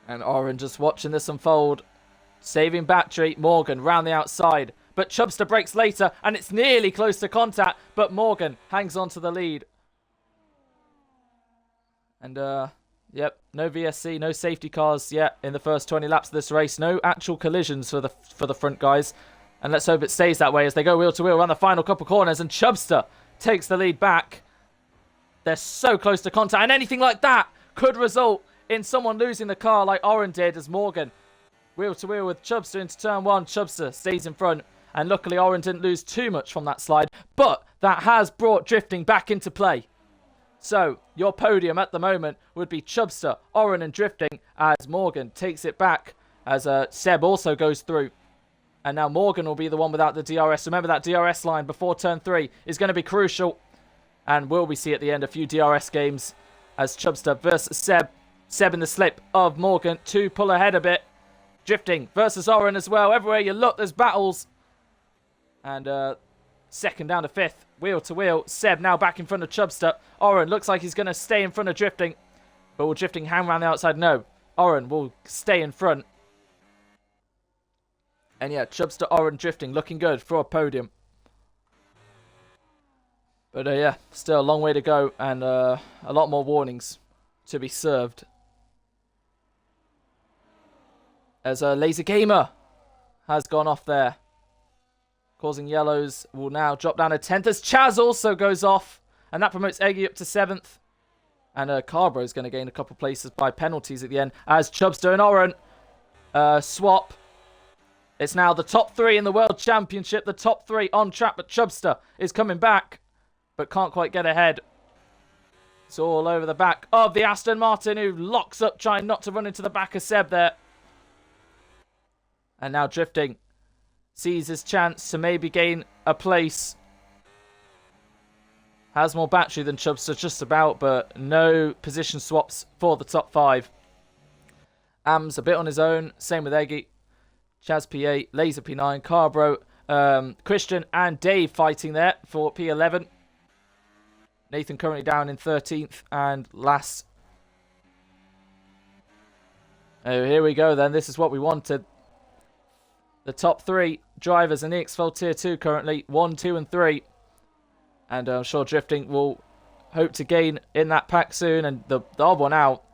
And Oren just watching this unfold. Saving battery. Morgan round the outside. But Chubster breaks later. And it's nearly close to contact. But Morgan hangs on to the lead. And, yep, no VSC, no safety cars yet in the first 20 laps of this race. No actual collisions for the front guys. And let's hope it stays that way as they go wheel to wheel around the final couple corners. And Chubster takes the lead back. They're so close to contact. And anything like that could result in someone losing the car like Oren did as Morgan wheel to wheel with Chubster into turn 1. Chubster stays in front. And luckily Oren didn't lose too much from that slide. But that has brought drifting back into play. So your podium at the moment would be Chubster, Oren and drifting as Morgan takes it back as Seb also goes through. And now Morgan will be the one without the DRS. Remember, that DRS line before turn 3 is going to be crucial. And will we see at the end a few DRS games as Chubster versus Seb. Seb in the slip of Morgan to pull ahead a bit. Drifting versus Oren as well. Everywhere you look, there's battles. And second down to fifth. Wheel to wheel. Seb now back in front of Chubster. Oren looks like he's going to stay in front of Drifting. But will Drifting hang around the outside? No. Oren will stay in front. And yeah, Chubster, Oren, Drifting looking good for a podium. But yeah, still a long way to go and a lot more warnings to be served. As a Laser Gamer has gone off there. Causing yellows will now drop down to 10th as Chaz also goes off. And that promotes Eggy up to 7th. And Carbro is going to gain a couple places by penalties at the end. As Chubster and Oren swap. It's now the top 3 in the World Championship. The top 3 on track, but Chubster is coming back. But can't quite get ahead. It's all over the back of the Aston Martin, who locks up, trying not to run into the back of Seb there. And now Drifting sees his chance to maybe gain a place. Has more battery than Chubster, just about, but no position swaps for the top 5. Am's a bit on his own. Same with Eggy. Chaz P8, Laser P9, Carbro, Christian and Dave fighting there for P11. Nathan currently down in 13th and last. Oh, here we go then. This is what we wanted. The top 3 drivers in EXFL Tier 2 currently. 1, 2 and 3. And I'm sure Drifting will hope to gain in that pack soon. And the odd one out.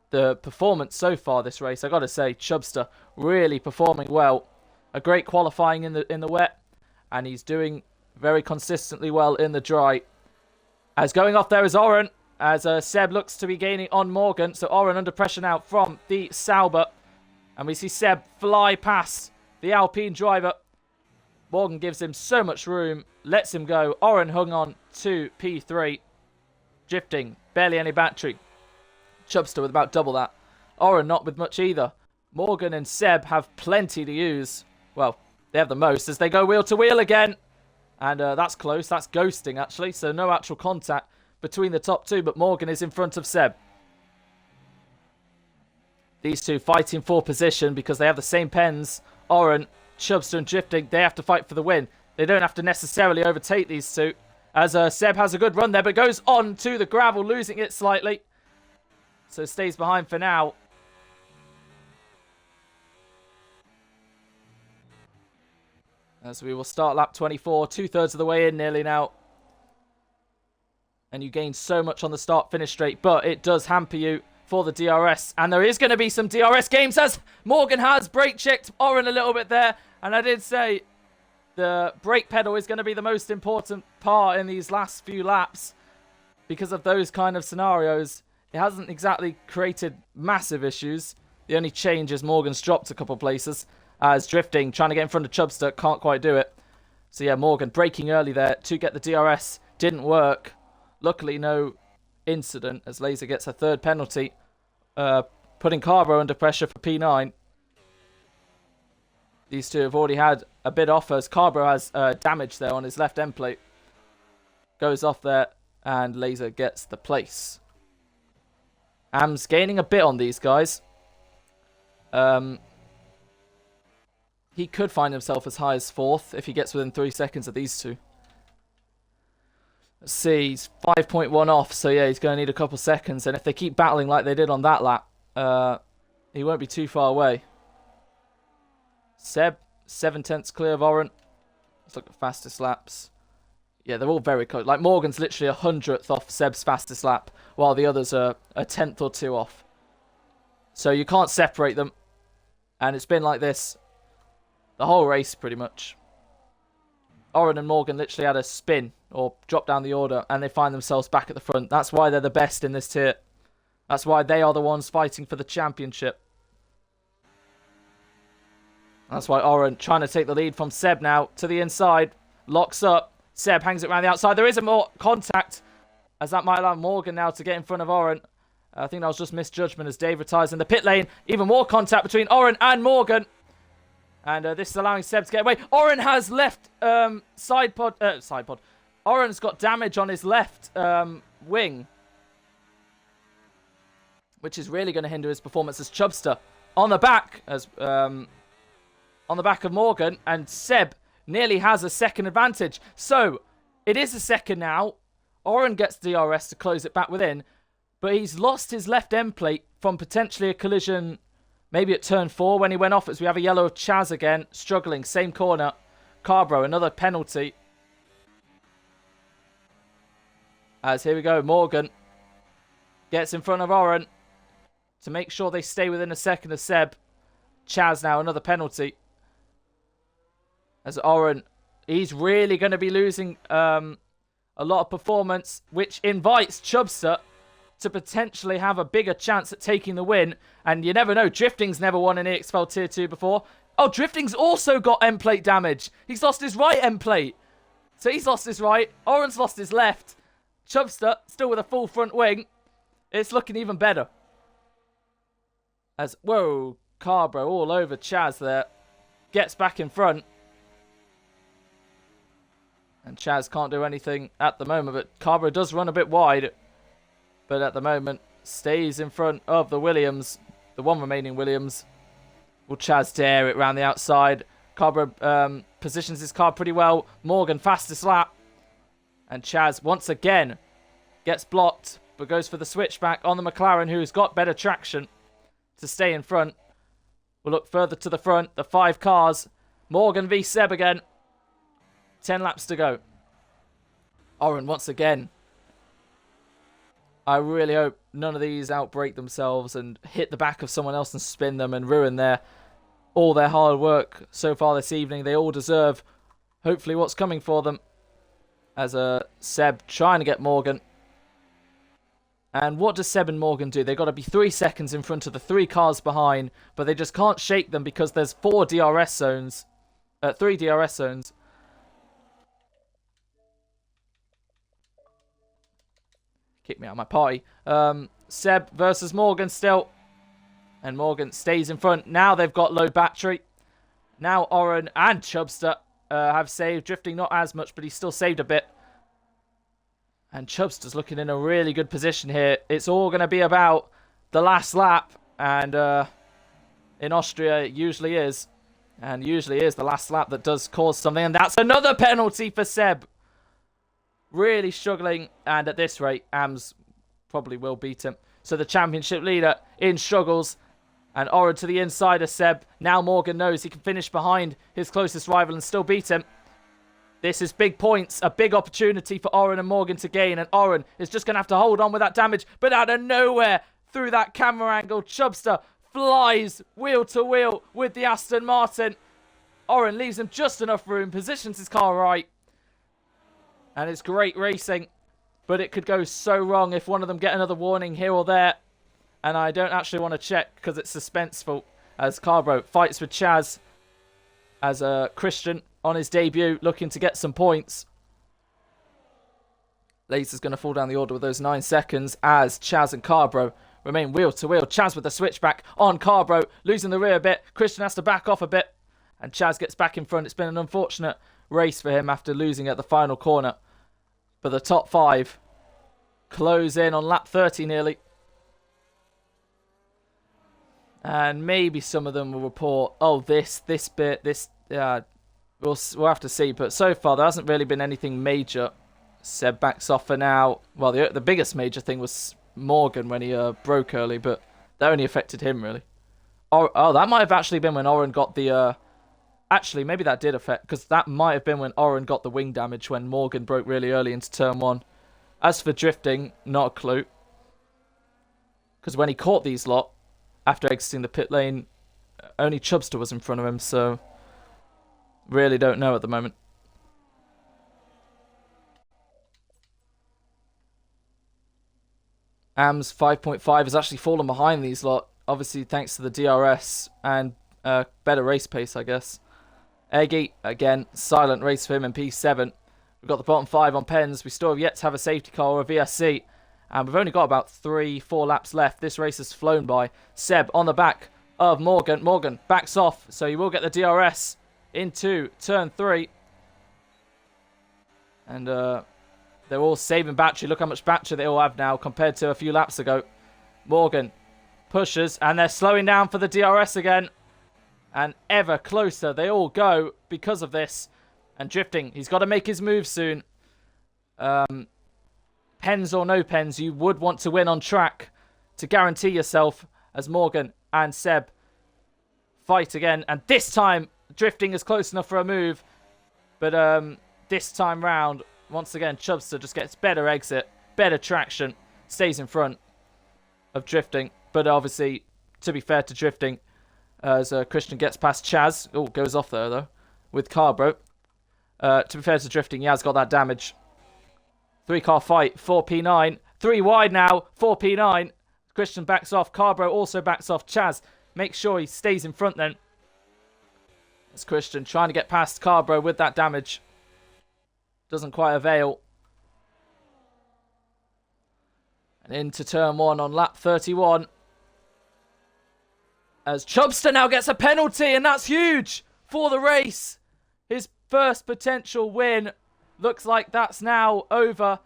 The performance so far this race, I got to say, Chubster really performing well. A great qualifying in the wet, and he's doing very consistently well in the dry. As going off there is Oren, as Seb looks to be gaining on Morgan. So Oren under pressure now from the Sauber, and we see Seb fly past the Alpine driver. Morgan gives him so much room, lets him go. Oren hung on to P3, Drifting, barely any battery. Chubster with about double that. Oren not with much either. Morgan and Seb have plenty to use. Well, they have the most as they go wheel to wheel again. And that's close. That's ghosting, actually. So no actual contact between the top 2. But Morgan is in front of Seb. These two fighting for position because they have the same pens. Oren, Chubster and Drifting. They have to fight for the win. They don't have to necessarily overtake these two. As Seb has a good run there. But goes on to the gravel, losing it slightly. So stays behind for now. As we will start lap 24. 2/3 of the way in nearly now. And you gain so much on the start-finish straight. But it does hamper you for the DRS. And there is going to be some DRS games as Morgan has brake checked Oren a little bit there. And I did say the brake pedal is going to be the most important part in these last few laps. Because of those kind of scenarios. It hasn't exactly created massive issues. The only change is Morgan's dropped a couple places. As Drifting, trying to get in front of Chubster, can't quite do it. So yeah, Morgan braking early there to get the DRS. Didn't work. Luckily, no incident as Laser gets a 3rd penalty. Putting Carbro under pressure for P9. These two have already had a bit off as Carbro has damage there on his left end plate. Goes off there and Laser gets the place. Am's gaining a bit on these guys. He could find himself as high as 4th if he gets within 3 seconds of these two. Let's see, he's 5.1 off, so yeah, he's going to need a couple seconds. And if they keep battling like they did on that lap, he won't be too far away. Seb, 7/10 clear of Oren. Let's look at fastest laps. Yeah, they're all very close. Like, Morgan's literally 100th off Seb's fastest lap, while the others are a 10th or 2 off. So you can't separate them. And it's been like this the whole race, pretty much. Oren and Morgan literally had a spin, or drop down the order, and they find themselves back at the front. That's why they're the best in this tier. That's why they are the ones fighting for the championship. That's why Oren trying to take the lead from Seb now to the inside. Locks up. Seb hangs it around the outside. There is a more contact, as that might allow Morgan now to get in front of Oren. I think that was just misjudgment as Dave retires in the pit lane. Even more contact between Oren and Morgan. And this is allowing Seb to get away. Oren has left side pod. Oren's got damage on his left wing, which is really going to hinder his performance as Chubster on the back of Morgan, and Seb nearly has a second advantage. So it is a second now. Oren gets DRS to close it back within, but he's lost his left end plate from potentially a collision maybe at turn 4 when he went off, as we have a yellow of Chaz again, struggling, same corner. Carbro, another penalty. As here we go, Morgan gets in front of Oren to make sure they stay within a second of Seb. Chaz now, another penalty. As Oren, he's really going to be losing a lot of performance, which invites Chubster to potentially have a bigger chance at taking the win. And you never know, Drifting's never won an EXFL Tier 2 before. Oh, Drifting's also got end plate damage. He's lost his right end plate. So he's lost his right. Oren's lost his left. Chubster still with a full front wing. It's looking even better. As, whoa, Carbro all over Chaz there. Gets back in front. And Chaz can't do anything at the moment, but Carbro does run a bit wide. But at the moment, stays in front of the Williams. The one remaining Williams. Will Chaz dare it round the outside? Carbro positions his car pretty well. Morgan, fastest lap. And Chaz, once again, gets blocked, but goes for the switchback on the McLaren, who's got better traction to stay in front. We'll look further to the front. The 5 cars. Morgan v Seb again. 10 laps to go. Oren once again. I really hope none of these outbreak themselves and hit the back of someone else and spin them and ruin all their hard work so far this evening. They all deserve, hopefully, what's coming for them. As Seb trying to get Morgan. And what does Seb and Morgan do? They've got to be 3 seconds in front of the 3 cars behind, but they just can't shake them because there's 3 DRS zones. Kick me out of my party. Seb versus Morgan still. And Morgan stays in front. Now they've got low battery. Now Oren and Chubster have saved. Drifting not as much, but he's still saved a bit. And Chubster's looking in a really good position here. It's all going to be about the last lap. And in Austria, it usually is. And usually is the last lap that does cause something. And that's another penalty for Seb. Really struggling, and at this rate, Ams probably will beat him. So the championship leader in struggles, and Oren to the inside of Seb. Now Morgan knows he can finish behind his closest rival and still beat him. This is big points, a big opportunity for Oren and Morgan to gain, and Oren is just going to have to hold on with that damage, but out of nowhere, through that camera angle, Chubster flies wheel to wheel with the Aston Martin. Oren leaves him just enough room, positions his car right. And it's great racing, but it could go so wrong if one of them get another warning here or there. And I don't actually want to check because it's suspenseful as Carbro fights with Chaz as Christian on his debut looking to get some points. Laser's going to fall down the order with those 9 seconds as Chaz and Carbro remain wheel to wheel. Chaz with the switchback on Carbro, losing the rear a bit. Christian has to back off a bit and Chaz gets back in front. It's been an unfortunate race for him after losing at the final corner. But the top 5 close in on lap 30 nearly. And maybe some of them will report, oh, this bit, we'll have to see. But so far, there hasn't really been anything major. Seb backs off for now. Well, the biggest major thing was Morgan when he broke early, but that only affected him, really. Oh, that might have actually been when Oren got the... Actually, maybe that did affect, because that might have been when Oren got the wing damage when Morgan broke really early into turn 1. As for drifting, not a clue. Because when he caught these lot, after exiting the pit lane, only Chubster was in front of him, so really don't know at the moment. Ams 5.5 has actually fallen behind these lot, obviously thanks to the DRS and better race pace, I guess. Eggy, again, silent race for him in P7. We've got the bottom 5 on pens. We still have yet to have a safety car or a VSC. And we've only got about 3-4 laps left. This race has flown by. Seb on the back of Morgan. Morgan backs off, so he will get the DRS into turn 3. And they're all saving battery. Look how much battery they all have now compared to a few laps ago. Morgan pushes, and they're slowing down for the DRS again. And ever closer they all go because of this. And drifting, he's got to make his move soon. Pens or no pens, you would want to win on track to guarantee yourself, as Morgan and Seb fight again. And this time, drifting is close enough for a move. But this time round, once again, Chubster just gets better exit, better traction, stays in front of drifting. But obviously, to be fair to drifting, as Christian gets past Chaz. Oh, goes off there, though, with Carbro. To be fair to drifting, he has got that damage. 3-car fight, 4P9. 3 wide now, 4P9. Christian backs off. Carbro also backs off. Chaz makes sure he stays in front then. It's Christian trying to get past Carbro with that damage. Doesn't quite avail. And into turn 1 on lap 31. As Chubster now gets a penalty, and that's huge for the race. His first potential win. Looks like that's now over.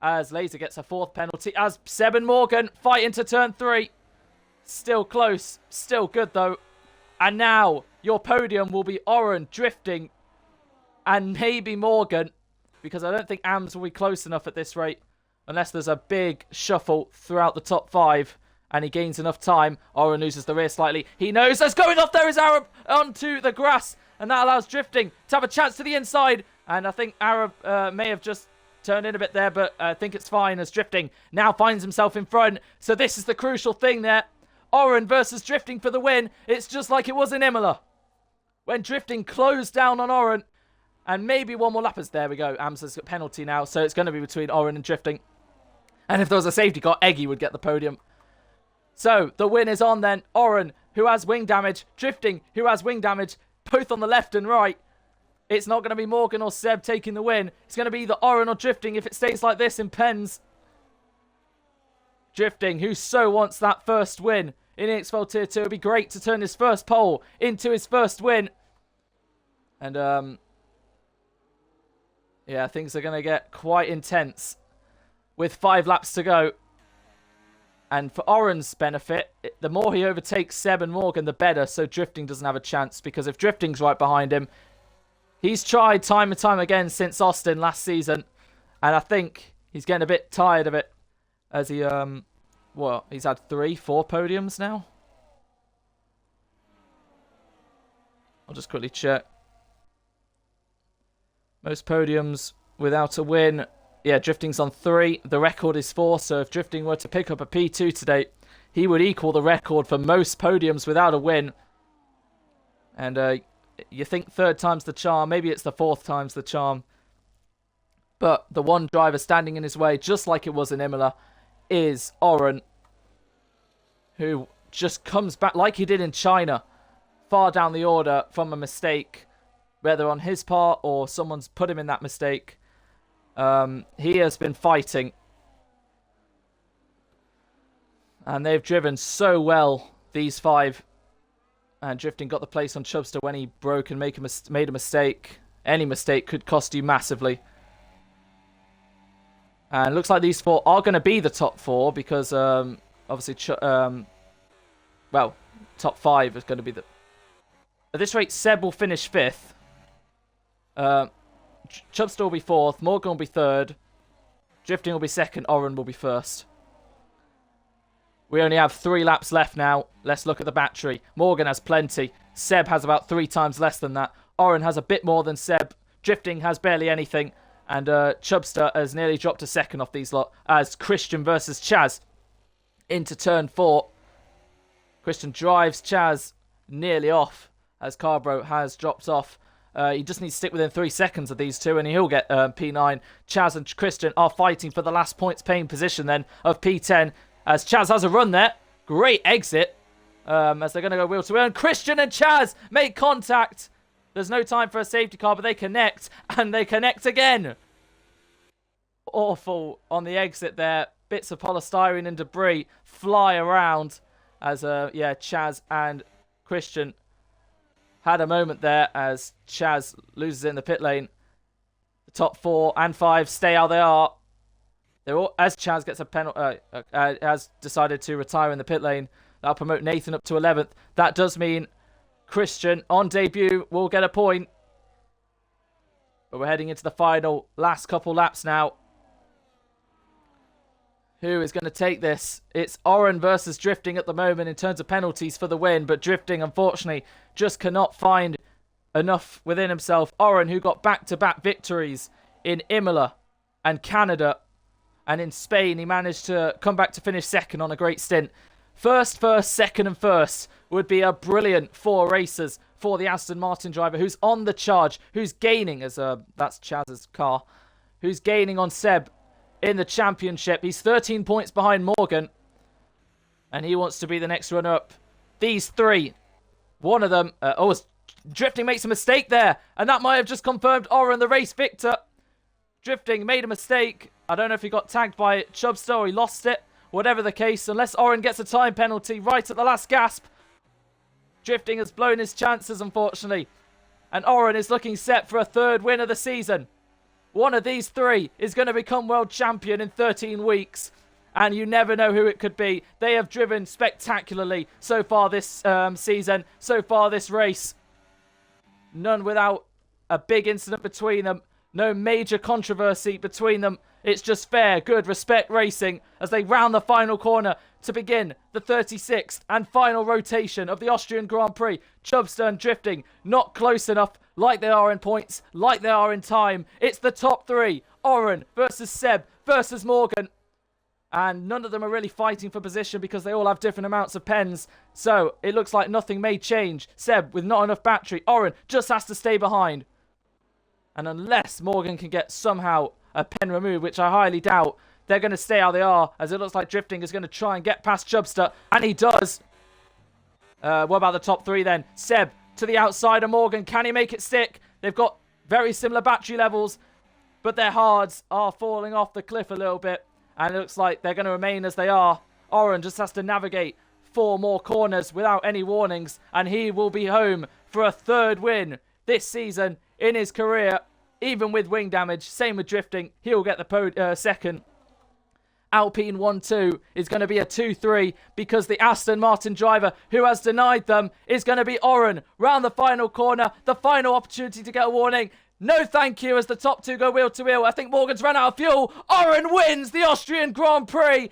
As Laser gets a 4th penalty. As Seb and Morgan fight into turn 3. Still close. Still good, though. And now your podium will be Oren, Drifting, and maybe Morgan. Because I don't think AMS will be close enough at this rate. Unless there's a big shuffle throughout the top 5. And he gains enough time. Oren loses the rear slightly. He knows that's going off there is Arab onto the grass. And that allows Drifting to have a chance to the inside. And I think Arab may have just turned in a bit there. But I think it's fine as Drifting now finds himself in front. So this is the crucial thing there. Oren versus Drifting for the win. It's just like it was in Imola. When Drifting closed down on Oren. And maybe one more lap. There we go. Amsa's got a penalty now. So it's going to be between Oren and Drifting. And if there was a safety car, Eggy would get the podium. So, the win is on then. Oren, who has wing damage. Drifting, who has wing damage. Both on the left and right. It's not going to be Morgan or Seb taking the win. It's going to be either Oren or Drifting if it stays like this in pens. Drifting, who so wants that first win in EXFL Tier 2. It would be great to turn his first pole into his first win. And, yeah, things are going to get quite intense with 5 laps to go. And for Oren's benefit, the more he overtakes Seb and Morgan, the better. So Drifting doesn't have a chance. Because if Drifting's right behind him, he's tried time and time again since Austin last season. And I think he's getting a bit tired of it. As he, he's had 3, 4 podiums now. I'll just quickly check. Most podiums without a win. Yeah, Drifting's on 3. The record is 4. So if Drifting were to pick up a P2 today, he would equal the record for most podiums without a win. And you think 3rd time's the charm. Maybe it's the 4th time's the charm. But the one driver standing in his way, just like it was in Imola, is Oren. Who just comes back like he did in China. Far down the order from a mistake. Whether on his part or someone's put him in that mistake. He has been fighting. And they've driven so well, these 5. And Drifting got the place on Chubster when he broke and made a mistake. Any mistake could cost you massively. And it looks like these 4 are going to be the top 4 because, obviously, top 5 is going to be the... At this rate, Seb will finish 5th. Chubster will be 4th, Morgan will be 3rd, Drifting will be 2nd, Oren will be 1st. We only have 3 laps left now. Let's look at the battery. Morgan has plenty. Seb has about 3 times less than that. Oren has a bit more than Seb. Drifting has barely anything. And Chubster has nearly dropped a 2nd off these lot. As Christian versus Chaz into turn 4. Christian drives Chaz nearly off as Carbro has dropped off. He just needs to stick within 3 seconds of these 2 and he'll get P9. Chaz and Christian are fighting for the last points paying position then of P10 as Chaz has a run there. Great exit as they're going to go wheel to wheel. And Christian and Chaz make contact. There's no time for a safety car, but they connect and they connect again. Awful on the exit there. Bits of polystyrene and debris fly around as yeah, Chaz and Christian had a moment there as Chaz loses in the pit lane. The top 4 and 5 stay how they are. They're all, as Chaz gets a penalty, has decided to retire in the pit lane. That'll promote Nathan up to 11th. That does mean Christian on debut will get a point. But we're heading into the final last couple laps now. Who is going to take this? It's Oren versus Drifting at the moment in terms of penalties for the win. But Drifting, unfortunately, just cannot find enough within himself. Oren, who got back-to-back victories in Imola and Canada. And in Spain, he managed to come back to finish second on a great stint. First, second and first would be a brilliant 4 races for the Aston Martin driver who's on the charge, who's gaining, as that's Chaz's car, who's gaining on Seb in the championship. He's 13 points behind Morgan, and he wants to be the next runner-up. These 3, one of them, Drifting makes a mistake there, and that might have just confirmed Oren the race victor. Drifting made a mistake. I don't know if he got tagged by Chubster or he lost it. Whatever the case, unless Oren gets a time penalty right at the last gasp, Drifting has blown his chances, unfortunately. And Oren is looking set for a 3rd win of the season. One of these 3 is going to become world champion in 13 weeks. And you never know who it could be. They have driven spectacularly so far this season, so far this race. None without a big incident between them. No major controversy between them. It's just fair, good, respect racing as they round the final corner to begin the 36th and final rotation of the Austrian Grand Prix. Chubster and Drifting not close enough, like they are in points, like they are in time. It's the top 3. Oren versus Seb versus Morgan. And none of them are really fighting for position because they all have different amounts of pens. So it looks like nothing may change. Seb with not enough battery. Oren just has to stay behind. And unless Morgan can get somehow a pen removed, which I highly doubt, they're going to stay how they are, as it looks like Drifting is going to try and get past Chubster. And he does. What about the top 3 then? Seb to the outside of Morgan. Can he make it stick? They've got very similar battery levels, but their hards are falling off the cliff a little bit. And it looks like they're going to remain as they are. Oren just has to navigate 4 more corners without any warnings. And he will be home for a 3rd win this season in his career. Even with wing damage, same with Drifting, he'll get the second. Alpine 1-2 is going to be a 2-3 because the Aston Martin driver who has denied them is going to be Oren. Round the final corner, the final opportunity to get a warning. No thank you as the top 2 go wheel to wheel. I think Morgan's run out of fuel. Oren wins the Austrian Grand Prix.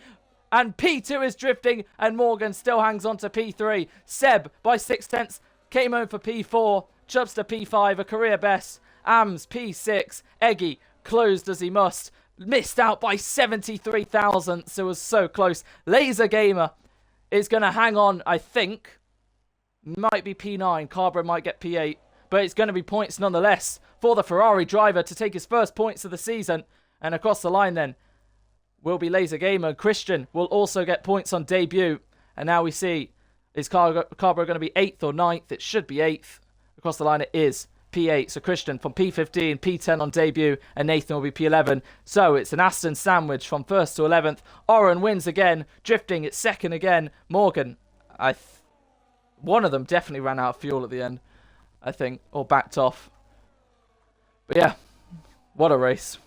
And P2 is Drifting and Morgan still hangs on to P3. Seb by 6/10 came home for P4. Chubster P5, a career best. Ams P6. Eggy closed as he must. Missed out by 73 thousandths. It was so close. Laser Gamer is going to hang on, I think. Might be P9. Carbro might get P8. But it's going to be points nonetheless for the Ferrari driver to take his first points of the season. And across the line then will be Laser Gamer. Christian will also get points on debut. And now we see, is Carbro going to be 8th or 9th? It should be 8th. Across the line it is P8. So Christian from P15, P10 on debut, and Nathan will be P11. So it's an Aston sandwich from 1st to 11th. Oren wins again. Drifting, it's 2nd again. Morgan, one of them definitely ran out of fuel at the end, I think, or backed off. But yeah, what a race.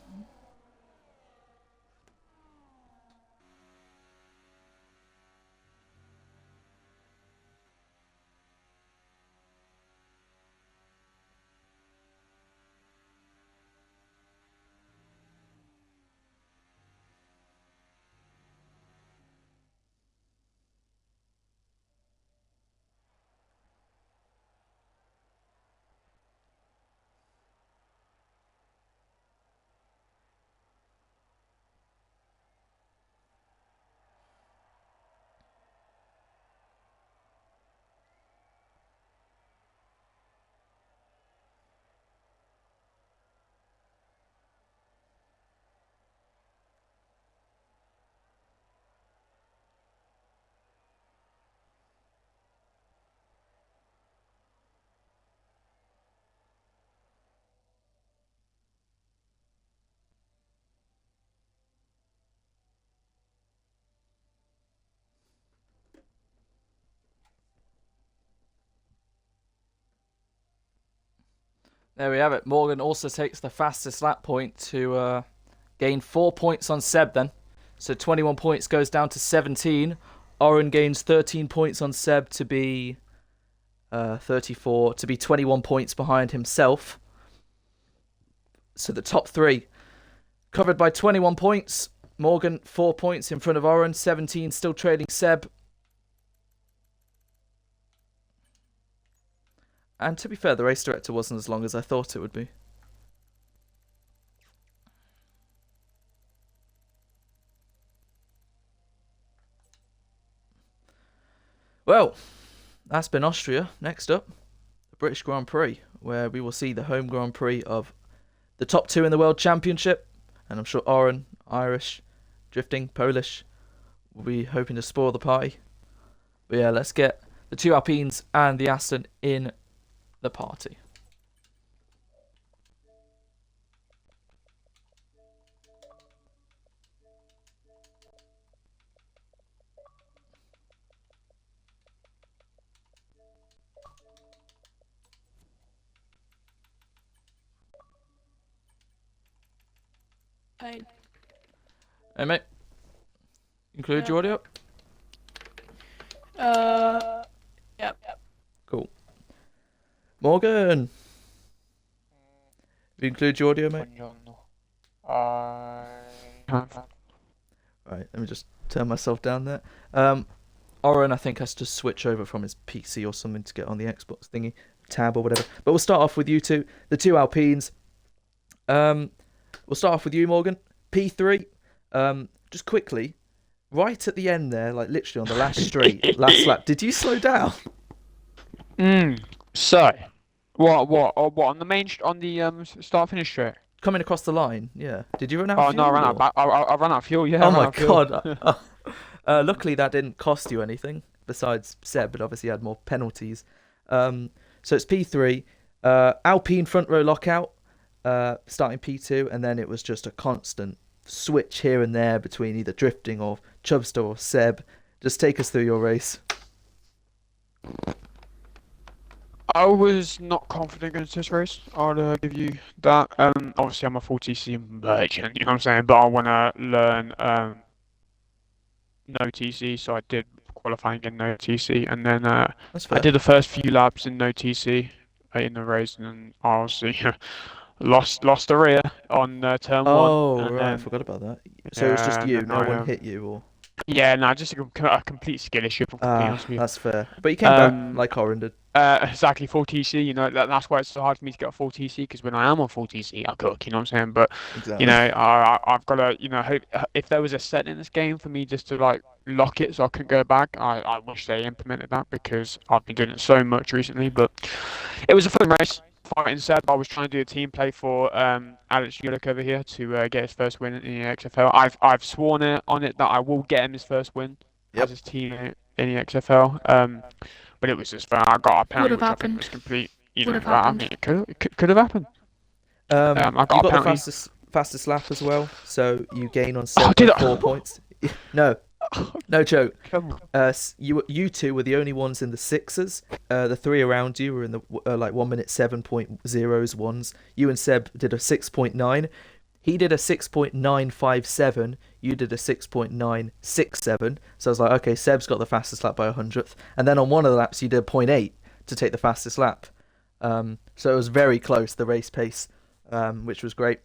There we have it. Morgan also takes the fastest lap point to gain 4 points on Seb then. So 21 points goes down to 17. Oren gains 13 points on Seb to be 34, to be 21 points behind himself. So the top three covered by 21 points. Morgan 4 points in front of Oren, 17 still trailing Seb. And to be fair, the race director wasn't as long as I thought it would be. Well, that's been Austria. Next up, the British Grand Prix, where we will see the home Grand Prix of the top two in the World Championship. And I'm sure Oren, Irish, drifting, Polish, will be hoping to spoil the party. But yeah, let's get the two Alpines and the Aston in the party. Hey. Hey mate, include your audio? Yep. Cool. Morgan, have you included your audio, mate? Right, let me just turn myself down there. Oren, I think, has to switch over from his PC or something to get on the Xbox thingy, tab or whatever. But we'll start off with you two, the two Alpines. We'll start off with you, Morgan. P3. Just quickly, right at the end there, like literally on the last straight, last lap, did you slow down? So, what on the start finish straight? Coming across the line, yeah. Did you run out Oh of fuel? no, I ran or- out. I ran out of fuel. Yeah. Oh I ran my out of fuel. god. Luckily that didn't cost you anything besides Seb, but obviously you had more penalties. So it's P3, Alpine front row lockout, starting P2, and then it was just a constant switch here and there between either drifting or Chubster or Seb. Just take us through your race. I was not confident against this race. I'll give you that. Obviously I'm a full TC merchant. You know what I'm saying? But I want to learn no TC, so I did qualifying in no TC, and then That's fair. I did the first few laps in no TC in the race, and then I obviously lost the rear on turn one. Oh, and right, I then, forgot about that. So it was just yeah, you, and no then one I, hit you, or... Yeah, no, just a complete skill issue. If I'm completely honest with you. That's fair. But you came back like Oren did. Exactly, full TC. You know that's why it's so hard for me to get a full TC, because when I am on full TC, I cook. You know what I'm saying? But Exactly. you know, I've got to hope if there was a setting in this game for me just to like lock it so I couldn't go back. I wish they implemented that, because I've been doing it so much recently. But it was a fun race. Fighting Seb, I was trying to do a team play for Alex Yulik over here to get his first win in the EXFL. I've sworn on it that I will get him his first win as his teammate in the XFL. But it was just fun. I got a penalty, which I think was complete. I mean, it could have happened. You I got a got the penalty. fastest lap as well, so you gain on Seb did by I? 4 points. No joke. Come on. You two were the only ones in the sixes. The three around you were in the like 1 minute 7.0s ones. You and Seb did a 6.9. He did a 6.957. You did a 6.967. So I was like, okay, Seb's got the fastest lap by 100th. And then on one of the laps, you did 0.8 to take the fastest lap. So it was very close, the race pace, which was great.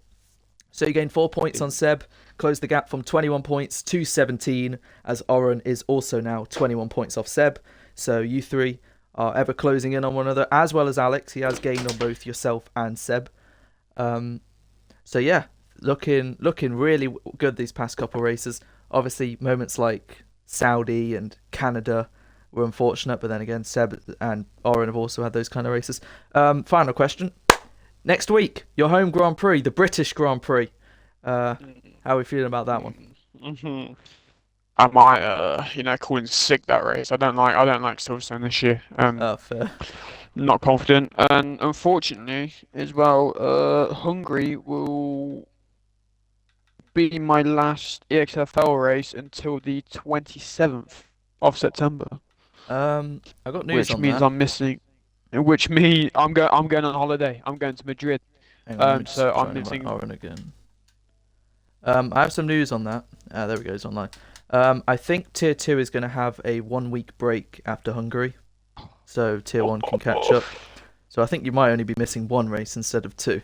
So you gained 4 points on Seb, closed the gap from 21 points to 17, as Oren is also now 21 points off Seb. So you three are ever closing in on one another, as well as Alex. He has gained on both yourself and Seb. So yeah, looking really good these past couple races. Obviously, moments like Saudi and Canada were unfortunate, but then again, Seb and Oren have also had those kind of races. Final question. Next week, your home Grand Prix, the British Grand Prix. How are we feeling about that one? I might, call in sick that race. I don't like Silverstone this year. Fair. Not confident, and unfortunately, as well, Hungary will be my last EXFL race until the 27th of September. I got news which on means that. I'm missing. which I'm going on holiday. I'm going to Madrid. Hang on, let me just So try I'm and invite missing. Oren again. I have some news on that. There we go, it's online. I think Tier 2 is going to have a 1 week break after Hungary, so Tier 1 can catch up. So I think you might only be missing one race instead of two.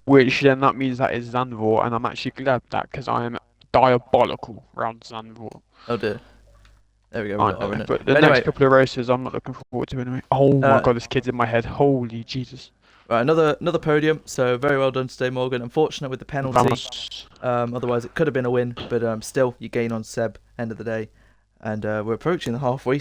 Which then that means that is Zandvoort, and I'm actually glad that because I am diabolical around Zandvoort. Oh dear. There we go, we I got know, Oren. but the But next anyway, couple of races I'm not looking forward to anyway. Oh my uh, god, this kid's in my head. Holy Jesus. right, another podium, so very well done today, Morgan. Unfortunate with the penalty. Vamos. Otherwise, it could have been a win, but still, you gain on Seb, end of the day. And we're approaching the halfway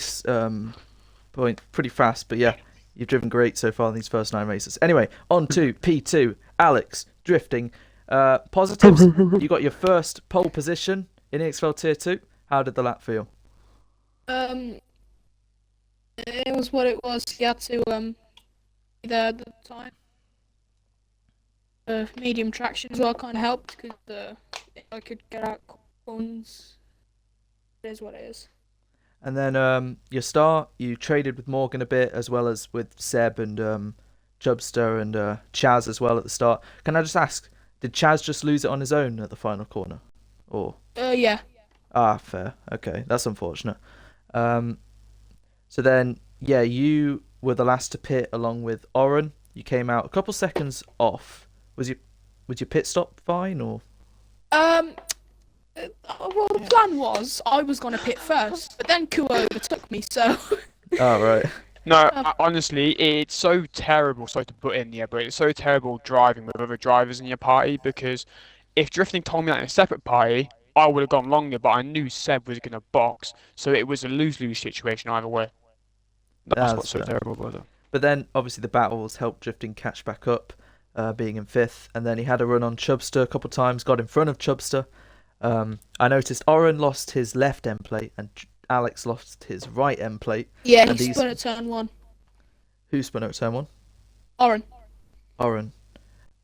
point pretty fast, but yeah, you've driven great so far in these first 9 races. Anyway, on to P2. Alex, drifting. Positives, you got your first pole position in EXFL Tier 2. How did the lap feel? It was what it was. You had to be there at the time. Medium traction as well kind of helped because I could get out corners. It is what it is. And then your start, you traded with Morgan a bit, as well as with Seb and Chubster and Chaz as well at the start. Can I just ask, did Chaz just lose it on his own at the final corner? Or Yeah. Ah, fair. Okay, that's unfortunate. So then, yeah, you were the last to pit along with Oren. You came out a couple seconds off. Was your pit stop fine or? Well, the plan was I was gonna pit first, but then Kuo overtook me, so. Oh right. No, honestly, it's so terrible. Sorry to put in, yeah, but it's so terrible driving with other drivers in your party because if drifting told me that in a separate party, I would have gone longer. But I knew Seb was gonna box, so it was a lose-lose situation either way. That's what's so terrible about it. But then obviously the battles helped drifting catch back up, being in 5th, and then he had a run on Chubster a couple of times, got in front of Chubster. I noticed Oren lost his left end plate and Alex lost his right end plate. Yeah, And he spun at turn 1. Who spun out turn 1? Oren. Oren.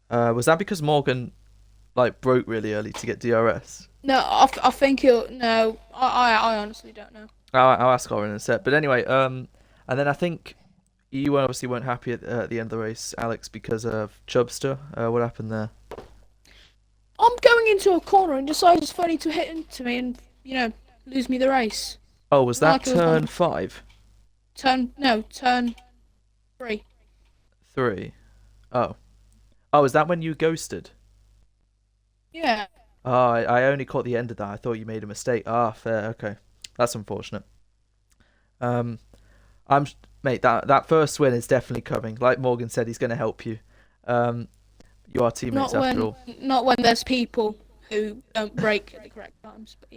Was that because Morgan broke really early to get DRS? No, I think he'll. No, I honestly don't know. I'll ask Oren in a sec. But anyway, and then I think you obviously weren't happy at the end of the race, Alex, because of Chubster. What happened there? I'm going into a corner and decides it's funny to hit into me and lose me the race. Oh, was that Like it was turn on- 5? Turn 3. 3. Oh, is that when you ghosted? Yeah. Oh, I only caught the end of that. I thought you made a mistake. Ah, fair. Okay, that's unfortunate. Mate, that first win is definitely coming. Like Morgan said, he's going to help you. You are teammates after all. Not when there's people who don't brake at the correct times, but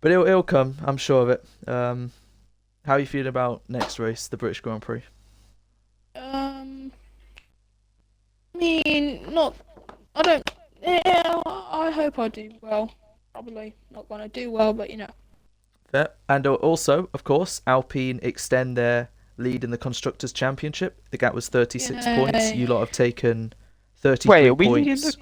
But it'll come. I'm sure of it. How are you feeling about next race, the British Grand Prix? I mean, not. I don't. Yeah, I hope I do well. Probably not gonna do well, but Fair. And also, of course, Alpine extend their lead in the Constructors' Championship. The gap was 36 points. You lot have taken 33 Wait, are points.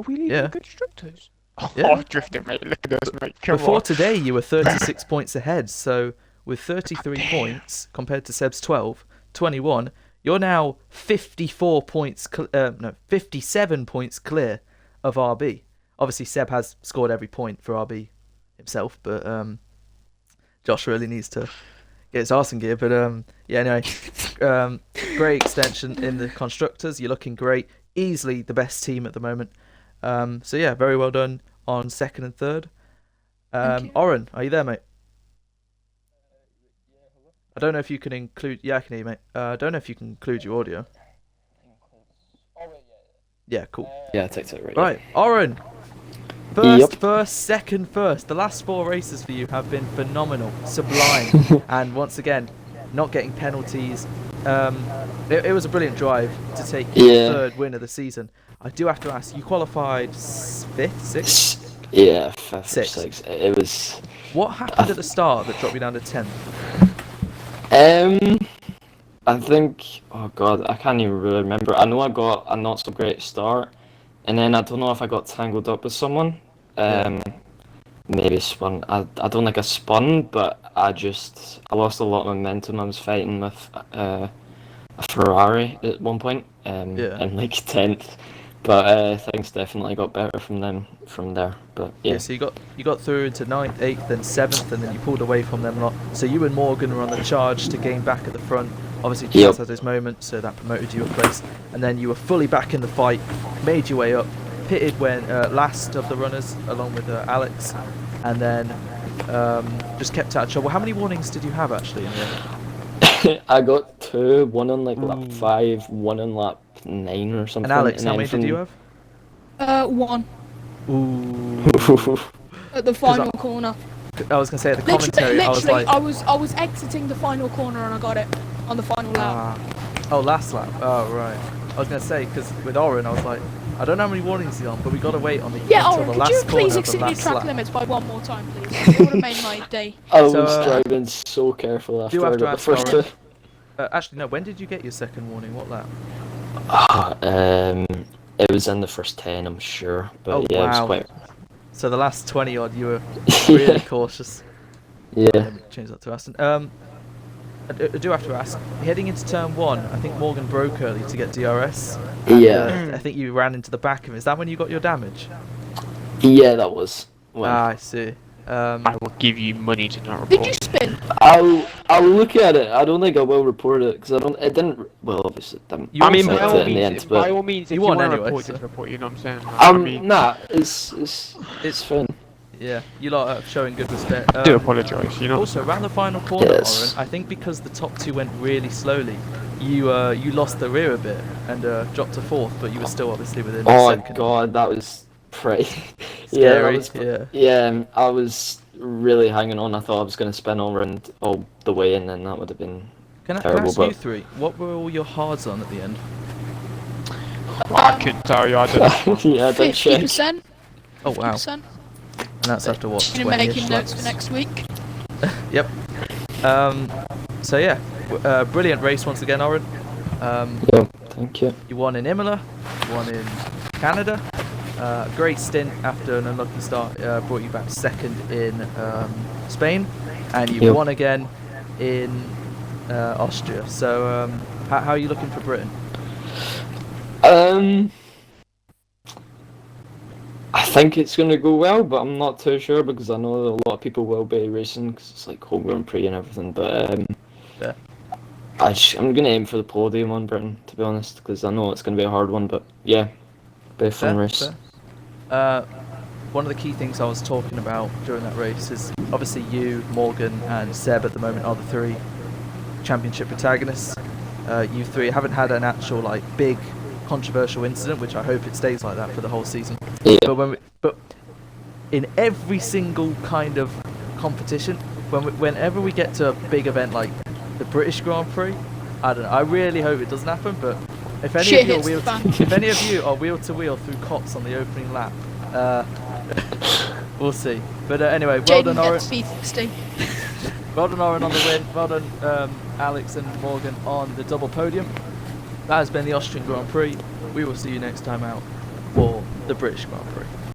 we leading Yeah. the constructors? Yeah. Oh, drifting, mate. Look at us, mate. Come Before on. today, you were 36 points ahead. So with 33 points compared to Seb's 21, you're now 54 points. 57 points clear of RB. Obviously, Seb has scored every point for RB himself, but Josh really needs to get his arse in gear. But yeah, anyway, great extension in the constructors. You're looking great. Easily the best team at the moment. So yeah, very well done on 2nd and 3rd. Thank you. Oren, are you there, mate? I don't know if you can include. Yeah, I can hear you, mate. I don't know if you can include your audio. Yeah, cool. Yeah, TikTok right. Right, Oren. First, second, first. The last 4 races for you have been phenomenal, sublime, and once again, not getting penalties. It was a brilliant drive to take your 3rd win of the season. I do have to ask, you qualified 5th, 6th? Yeah, 5th, Sixth. 6th. It was. What happened at the start that dropped you down to 10th? I think. Oh god, I can't even really remember. I know I got a not so great start, and then I don't know if I got tangled up with someone. Maybe spun. I don't think I spun, but I lost a lot of momentum. I was fighting with a Ferrari at one point, Yeah. and like 10th. But things definitely got better from there. But yeah, So you got through into 9th, 8th, then 7th, and then you pulled away from them lot. So you and Morgan were on the charge to gain back at the front. Obviously, Chaz Yep. had his moment, so that promoted you a place. And then you were fully back in the fight, made your way up, pitted when last of the runners, along with Alex, and then just kept out of trouble. How many warnings did you have actually in the end? I got 2, one on like Ooh. lap 5, one on lap 9 or something. And Alex, how then many did you have? 1 Ooh. at the final corner. I was gonna say at the commentary, I was Literally, like, I was exiting the final corner and I got it on the final lap. oh, last lap. Oh, right. I was gonna say because with Oren, I was like, I don't know how many warnings he's on, but we gotta wait on the Yeah, until Oren, the could you last corner please of the exceed your last track lap. limits by 1 more time, please? It would have made my day. I was So, driving so careful after have I to got the ask first Lauren. 2. Actually, no. When did you get your second warning? What lap? It was in the first 10, I'm sure. But Oh, yeah, wow. it was quite. So the last 20 odd, you were really Yeah. cautious. Yeah. Let me change that to Aston. I do have to ask. Heading into turn 1, I think Morgan broke early to get DRS. Yeah. I think you ran into the back of him. Is that when you got your damage? Yeah, that was. Well, I see. I will give you money to not Did you report. spin? I'll look at it. I don't think I will report it because I don't. It didn't. Well, obviously, it didn't. You I mean, also- by affect all it in the means, end, if, but by all means, if You you won want to anyway, report, so- just report. You know what I'm saying? Like, I mean, nah, it's fine. Yeah, you lot are showing good respect. I do apologise. You know. Also, around the final corner, Yes. Oren, I think because the top 2 went really slowly, you lost the rear a bit and dropped to 4th, but you were still obviously within a Oh second. god, that was pretty Scary. Yeah, Yeah. I was really hanging on. I thought I was going to spin all around all the way, and then that would have been Can I terrible. ask you But three? What were all your hards on at the end? I couldn't tell you. I didn't. yeah, I did check. 50%. Oh wow! 50%. And that's after what? Gonna 20-ish making notes for laps? next week. Yep. So yeah, brilliant race once again, Oren. Yeah, thank you. You won in Imola, you won in Canada. Great stint after an unlucky start brought you back second in Spain, and you Yep. won again in Austria. So how are you looking for Britain? I think it's going to go well, but I'm not too sure because I know a lot of people will be racing because it's like home Grand Prix and everything. But Yeah. I'm going to aim for the podium on Britain, to be honest, because I know it's going to be a hard one. But yeah, be a fun Fair, race. fair. One of the key things I was talking about during that race is obviously you, Morgan, and Seb at the moment are the three championship protagonists. You three haven't had an actual like big controversial incident, which I hope it stays like that for the whole season. Yeah. But in every single kind of competition, whenever we get to a big event like the British Grand Prix, I don't know. I really hope it doesn't happen. But if any Shit of you are hits the wheel, fan. if any of you are wheel to wheel through cots on the opening lap, we'll see. But anyway, well done, Jaden Oren. gets V60. Well done, Oren, on the win. Well done, Alex and Morgan on the double podium. That has been the Austrian Grand Prix. We will see you next time out for the British Grand Prix.